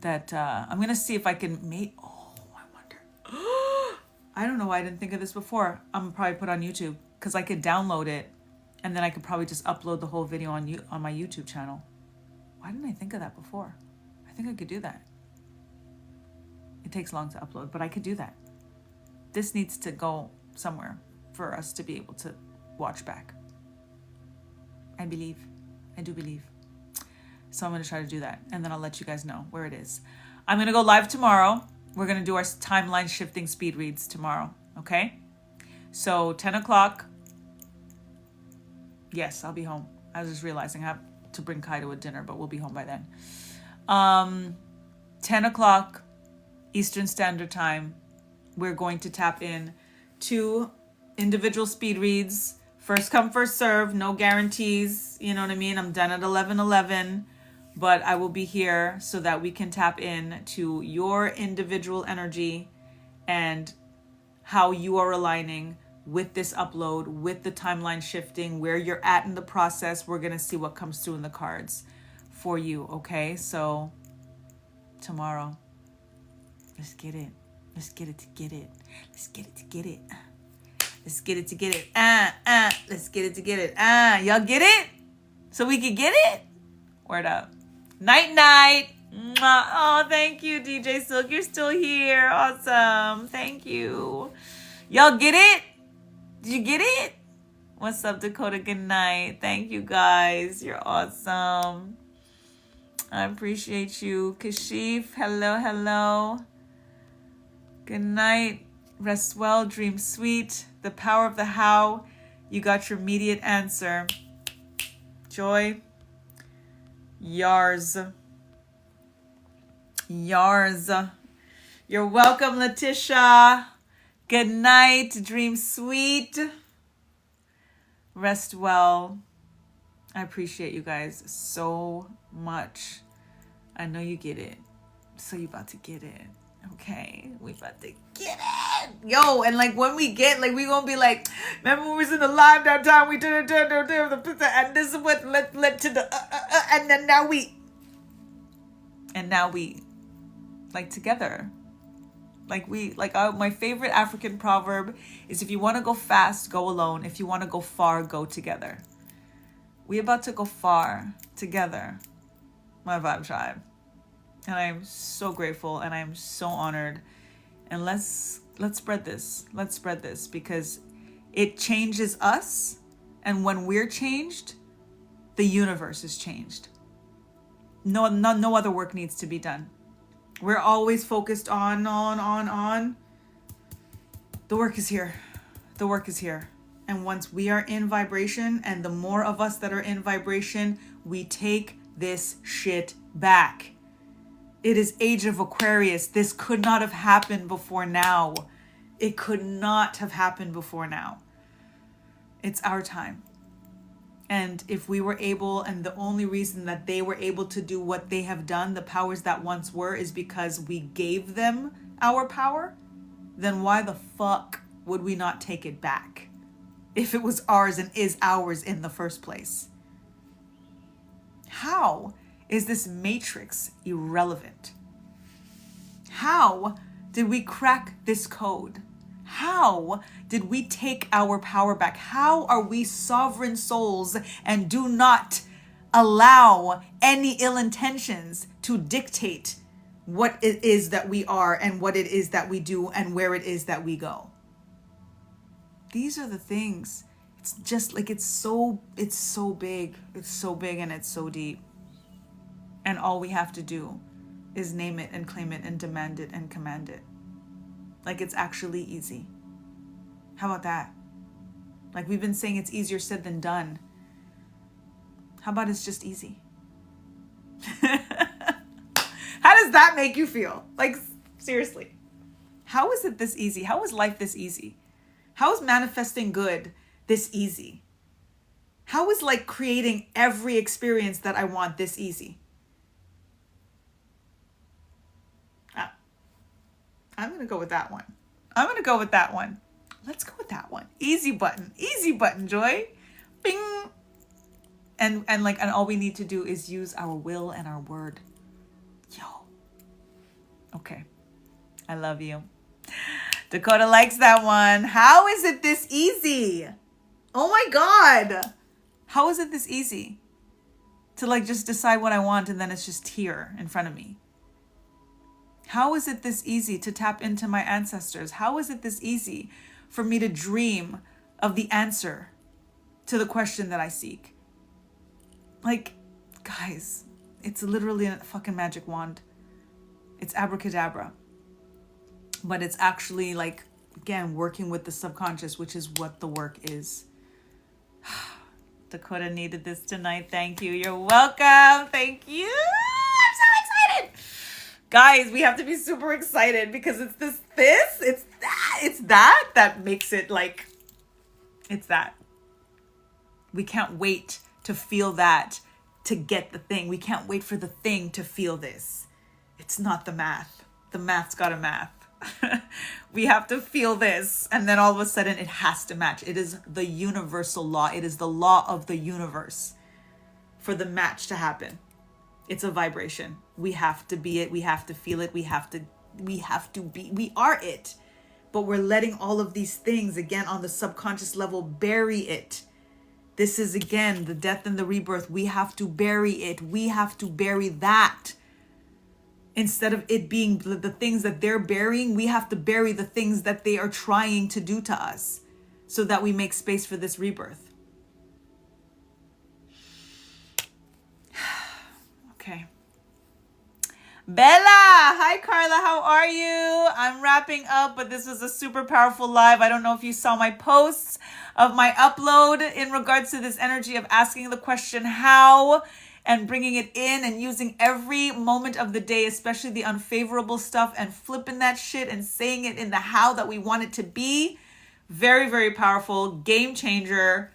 that I'm going to see if I can make, oh, I wonder. I don't know why I didn't think of this before. I'm going to probably put on YouTube because I could download it and then I could probably just upload the whole video on my YouTube channel. Why didn't I think of that before? I think I could do that. It takes long to upload, but I could do that. This needs to go somewhere for us to be able to watch back. I believe. I do believe. So I'm going to try to do that. And then I'll let you guys know where it is. I'm going to go live tomorrow. We're going to do our timeline shifting speed reads tomorrow. Okay? So 10 o'clock. Yes, I'll be home. I was just realizing I have to bring Kai to a dinner, but we'll be home by then. 10 o'clock Eastern Standard Time. We're going to tap in to individual speed reads. First come, first serve. No guarantees. You know what I mean? I'm done at 11:11. But I will be here so that we can tap in to your individual energy and how you are aligning with this upload, with the timeline shifting, where you're at in the process. We're going to see what comes through in the cards for you, okay? So tomorrow, let's get it. Let's get it to get it. Let's get it to get it. Let's get it to get it. Let's get it to get it. Y'all get it? So we can get it? Word up. Night, night. Oh, thank you, DJ Silk. You're still here. Awesome. Thank you. Y'all get it? Did you get it? What's up, Dakota? Good night. Thank you, guys. You're awesome. I appreciate you. Kashif, hello, hello. Good night. Rest well. Dream sweet. The power of the how. You got your immediate answer. Joy. Yars. You're welcome, Letitia. Good night. Dream sweet. Rest well. I appreciate you guys so much. I know you get it. So you about to get it. Okay, we about to get it. Yo, and like when we get, like we gonna be like, remember when we was in the live that time we did and this is what led to the and then now we like together. Like my favorite African proverb is, if you want to go fast, go alone. If you want to go far, go together. We about to go far together, my Vibe Tribe. And I am so grateful and I am so honored. And let's spread this. Let's spread this because it changes us. And when we're changed, the universe is changed. No other work needs to be done. We're always focused on. The work is here. The work is here. And once we are in vibration, and the more of us that are in vibration, we take this shit back. It is Age of Aquarius. This could not have happened before now. It could not have happened before now. It's our time. And if we were able, and the only reason that they were able to do what they have done, the powers that once were, is because we gave them our power, then why the fuck would we not take it back if it was ours and is ours in the first place? How is this matrix irrelevant? How did we crack this code? How did we take our power back? How are we sovereign souls and do not allow any ill intentions to dictate what it is that we are and what it is that we do and where it is that we go? These are the things. It's just like, it's so big. It's so big and it's so deep. And all we have to do is name it and claim it and demand it and command it. Like, it's actually easy. How about that? Like, we've been saying it's easier said than done. How about it's just easy? How does that make you feel? Like, seriously. How is it this easy? How is life this easy? How is manifesting good this easy? How is like creating every experience that I want this easy? I'm going to go with that one. I'm going to go with that one. Let's go with that one. Easy button. Easy button, Joy. Bing. And all we need to do is use our will and our word. Yo. Okay. I love you. Dakota likes that one. How is it this easy? Oh my God. How is it this easy to like just decide what I want and then it's just here in front of me? How is it this easy to tap into my ancestors? How is it this easy for me to dream of the answer to the question that I seek? Like, guys, it's literally a fucking magic wand. It's abracadabra. But it's actually like, again, working with the subconscious, which is what the work is. Dakota needed this tonight. Thank you. You're welcome. Thank you. I'm so excited. Guys, we have to be super excited because it's that makes it like, it's that. We can't wait to feel that to get the thing. We can't wait for the thing to feel this. It's not the math. The math's got a math. We have to feel this. And then all of a sudden it has to match. It is the universal law. It is the law of the universe for the match to happen. It's a vibration. We have to be it. We have to feel it. We have to be, we are it. But we're letting all of these things, again, on the subconscious level, bury it. This is, again, the death and the rebirth. We have to bury it. We have to bury that. Instead of it being the things that they're burying, we have to bury the things that they are trying to do to us so that we make space for this rebirth. Okay. Bella, hi Carla, how are you? I'm wrapping up, but this was a super powerful live. I don't know if you saw my posts of my upload in regards to this energy of asking the question how and bringing it in and using every moment of the day, especially the unfavorable stuff, and flipping that shit and saying it in the how that we want it to be. Very, very powerful, game changer,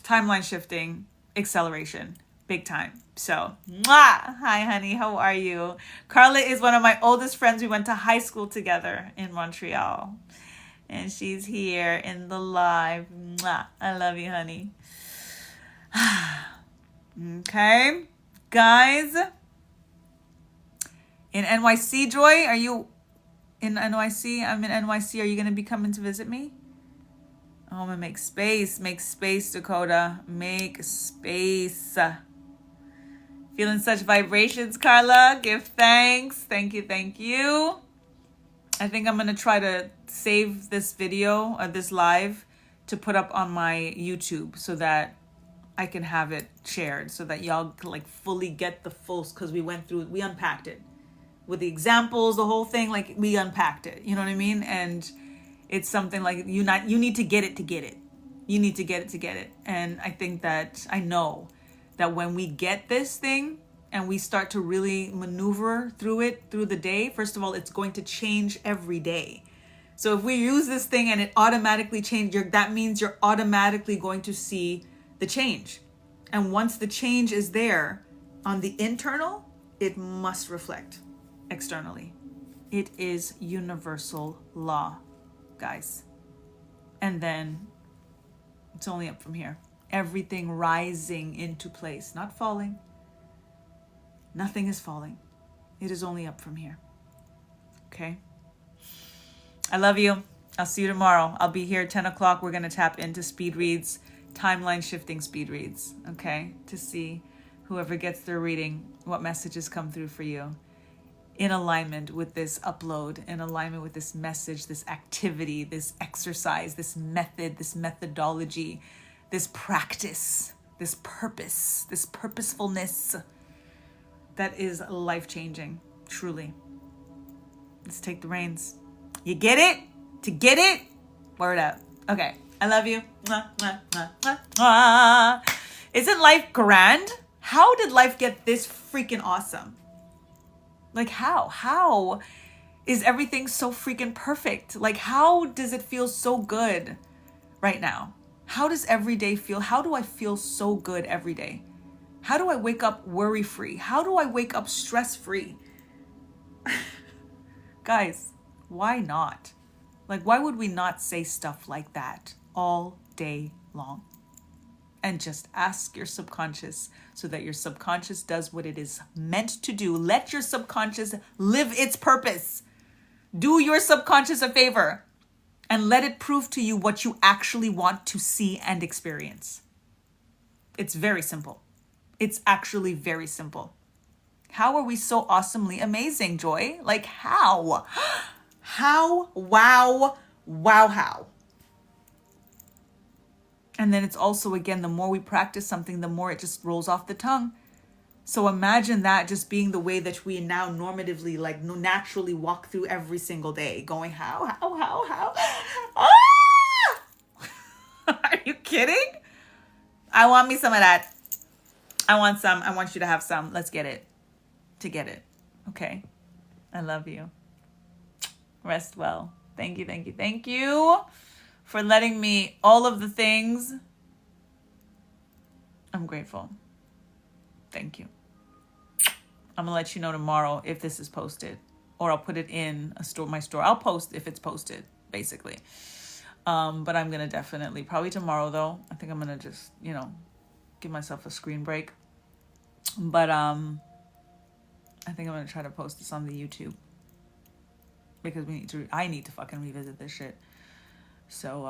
timeline shifting, acceleration, big time. So, mwah! Hi, honey. How are you? Carla is one of my oldest friends. We went to high school together in Montreal. And she's here in the live. Mwah! I love you, honey. Okay. Guys. In NYC, Joy, are you in NYC? I'm in NYC. Are you going to be coming to visit me? Oh, I'm going to make space. Make space, Dakota. Make space. Feeling such vibrations, Carla. Give thanks. Thank you, thank you. I think I'm going to try to save this video or this live to put up on my YouTube so that I can have it shared so that y'all can like fully get the full, because we unpacked it with the examples, the whole thing, like we unpacked it. You know what I mean? And it's something like you need to get it to get it. You need to get it to get it. And I think that I know that when we get this thing and we start to really maneuver through it through the day, first of all, it's going to change every day. So if we use this thing and it automatically changes, that means you're automatically going to see the change. And once the change is there on the internal, it must reflect externally. It is universal law, guys. And then it's only up from here. Everything rising into place, not falling. Nothing is falling. It is only up from here. Okay? I love you. I'll see you tomorrow. I'll be here at 10 o'clock. We're going to tap into speed reads, timeline shifting speed reads, okay? To see whoever gets their reading, what messages come through for you in alignment with this upload, in alignment with this message, this activity, this exercise, this method, this methodology, this practice, this purpose, this purposefulness that is life-changing, truly. Let's take the reins. You get it? To get it? Word up. Okay. I love you. Mwah, mwah, mwah, mwah, mwah. Isn't life grand? How did life get this freaking awesome? Like how? How is everything so freaking perfect? Like how does it feel so good right now? How does every day feel? How do I feel so good every day? How do I wake up worry-free? How do I wake up stress-free? Guys, why not? Like, why would we not say stuff like that all day long? And just ask your subconscious so that your subconscious does what it is meant to do. Let your subconscious live its purpose. Do your subconscious a favor and let it prove to you what you actually want to see and experience. It's very simple. It's actually very simple. How are we so awesomely amazing, Joy? Like, how? How? Wow. Wow, how? And then it's also, again, the more we practice something, the more it just rolls off the tongue. So imagine that just being the way that we now normatively, like, naturally walk through every single day, going, how? Ah! Are you kidding? I want me some of that. I want some. I want you to have some. Let's get it. To get it. Okay. I love you. Rest well. Thank you for letting me all of the things. I'm grateful. Thank you. I'm gonna let you know tomorrow if this is posted, or I'll put it in my store. I'll post if it's posted, basically. But I'm gonna definitely, probably tomorrow though. I think I'm gonna just, give myself a screen break. But I think I'm gonna try to post this on the YouTube because I need to fucking revisit this shit. So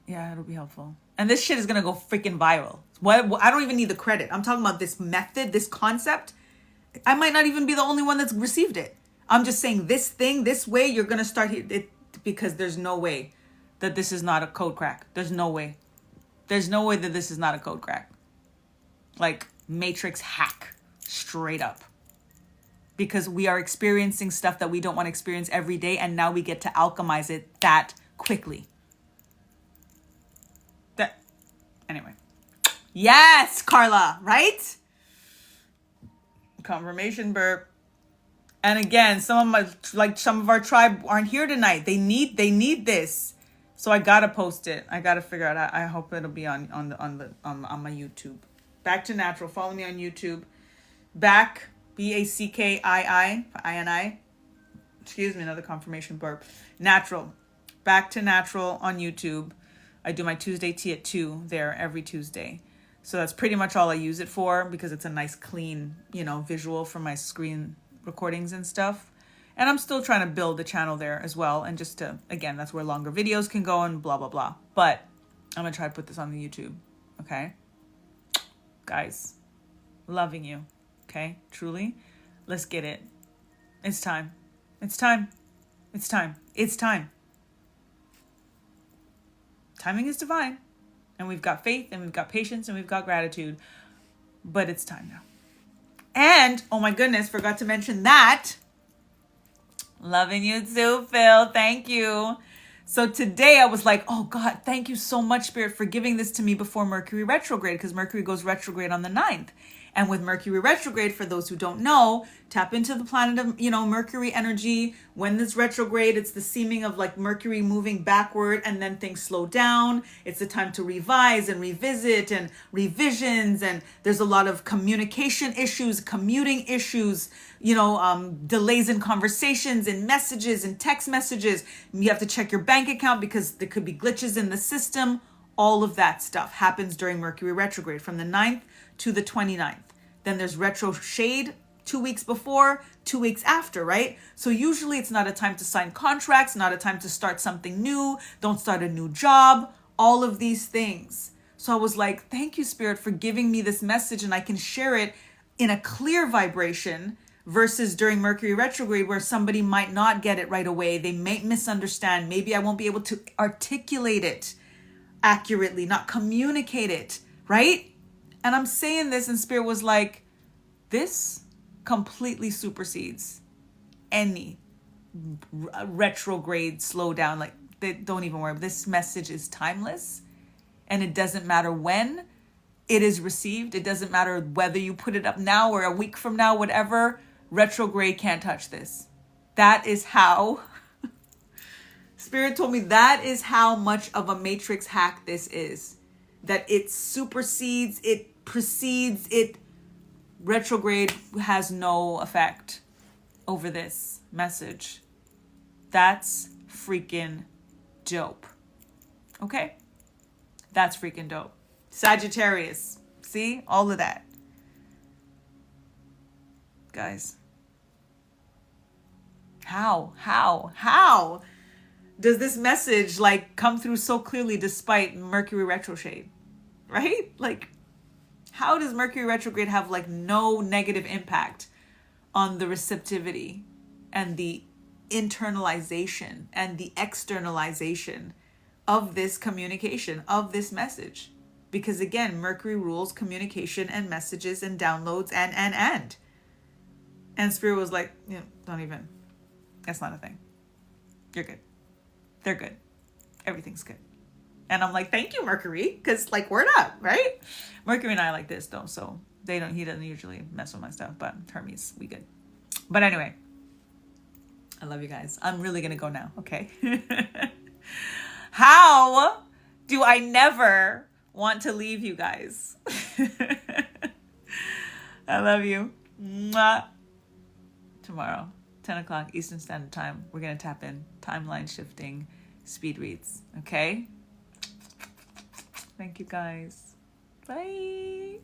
yeah, it'll be helpful. And this shit is gonna go freaking viral. I don't even need the credit. I'm talking about this method, this concept. I might not even be the only one that's received it. I'm just saying this thing, this way, you're gonna start it, because there's no way that this is not a code crack. There's no way. There's no way that this is not a code crack. Like Matrix hack, straight up. Because we are experiencing stuff that we don't want to experience every day, and now we get to alchemize it that quickly. Anyway. Yes, Carla, right? Confirmation burp. And again, some of our tribe aren't here tonight. They need this. So I gotta post it. I gotta figure out. I hope it'll be on my YouTube. Back to Natural. Follow me on YouTube. Back BACKII INI. Excuse me, another confirmation burp. Natural. Back to Natural on YouTube. I do my Tuesday tea at 2 there every Tuesday. So that's pretty much all I use it for, because it's a nice clean, visual for my screen recordings and stuff. And I'm still trying to build the channel there as well. And just to, again, that's where longer videos can go and blah, blah, blah. But I'm going to try to put this on the YouTube. Okay? Guys, loving you. Okay? Truly. Let's get it. It's time. It's time. It's time. It's time. Timing is divine. And we've got faith, and we've got patience, and we've got gratitude. But it's time now. And, oh my goodness, forgot to mention that. Loving you too, Phil. Thank you. So today I was like, oh God, thank you so much, Spirit, for giving this to me before Mercury retrograde, because Mercury goes retrograde on the 9th. And with Mercury retrograde, for those who don't know, tap into the planet of, Mercury energy. When it's retrograde, it's the seeming of like Mercury moving backward, and then things slow down. It's the time to revise and revisit and revisions. And there's a lot of communication issues, commuting issues, delays in conversations and messages and text messages. You have to check your bank account because there could be glitches in the system. All of that stuff happens during Mercury retrograde from the 9th to the 29th. Then there's retro shade 2 weeks before, 2 weeks after, right? So usually it's not a time to sign contracts, not a time to start something new, don't start a new job, all of these things. So I was like, thank you, Spirit, for giving me this message, and I can share it in a clear vibration versus during Mercury retrograde where somebody might not get it right away. They may misunderstand. Maybe I won't be able to articulate it accurately, not communicate it, right? And I'm saying this, and Spirit was like, this completely supersedes any retrograde slowdown. Like, don't even worry. This message is timeless, and it doesn't matter when it is received. It doesn't matter whether you put it up now or a week from now, whatever. Retrograde can't touch this. That is how Spirit told me that is how much of a matrix hack this is. that it supersedes, it precedes, it retrograde has no effect over this message. That's freaking dope. Okay? That's freaking dope. Sagittarius. See? All of that. Guys. How does this message like come through so clearly despite Mercury retrograde? Right? Like, how does Mercury retrograde have like no negative impact on the receptivity and the internalization and the externalization of this communication, of this message? Because again, Mercury rules communication and messages and downloads and Spirit was like, you know, don't even, that's not a thing. You're good. They're good. Everything's good. And I'm like, thank you, Mercury. Because like, word up, right? Mercury and I like this though. So he doesn't usually mess with my stuff, but Hermes, we good. But anyway, I love you guys. I'm really going to go now. Okay. How do I never want to leave you guys? I love you. Mwah. Tomorrow, 10 o'clock Eastern Standard Time, we're going to tap in timeline shifting speed reads. Okay? Thank you guys. Bye.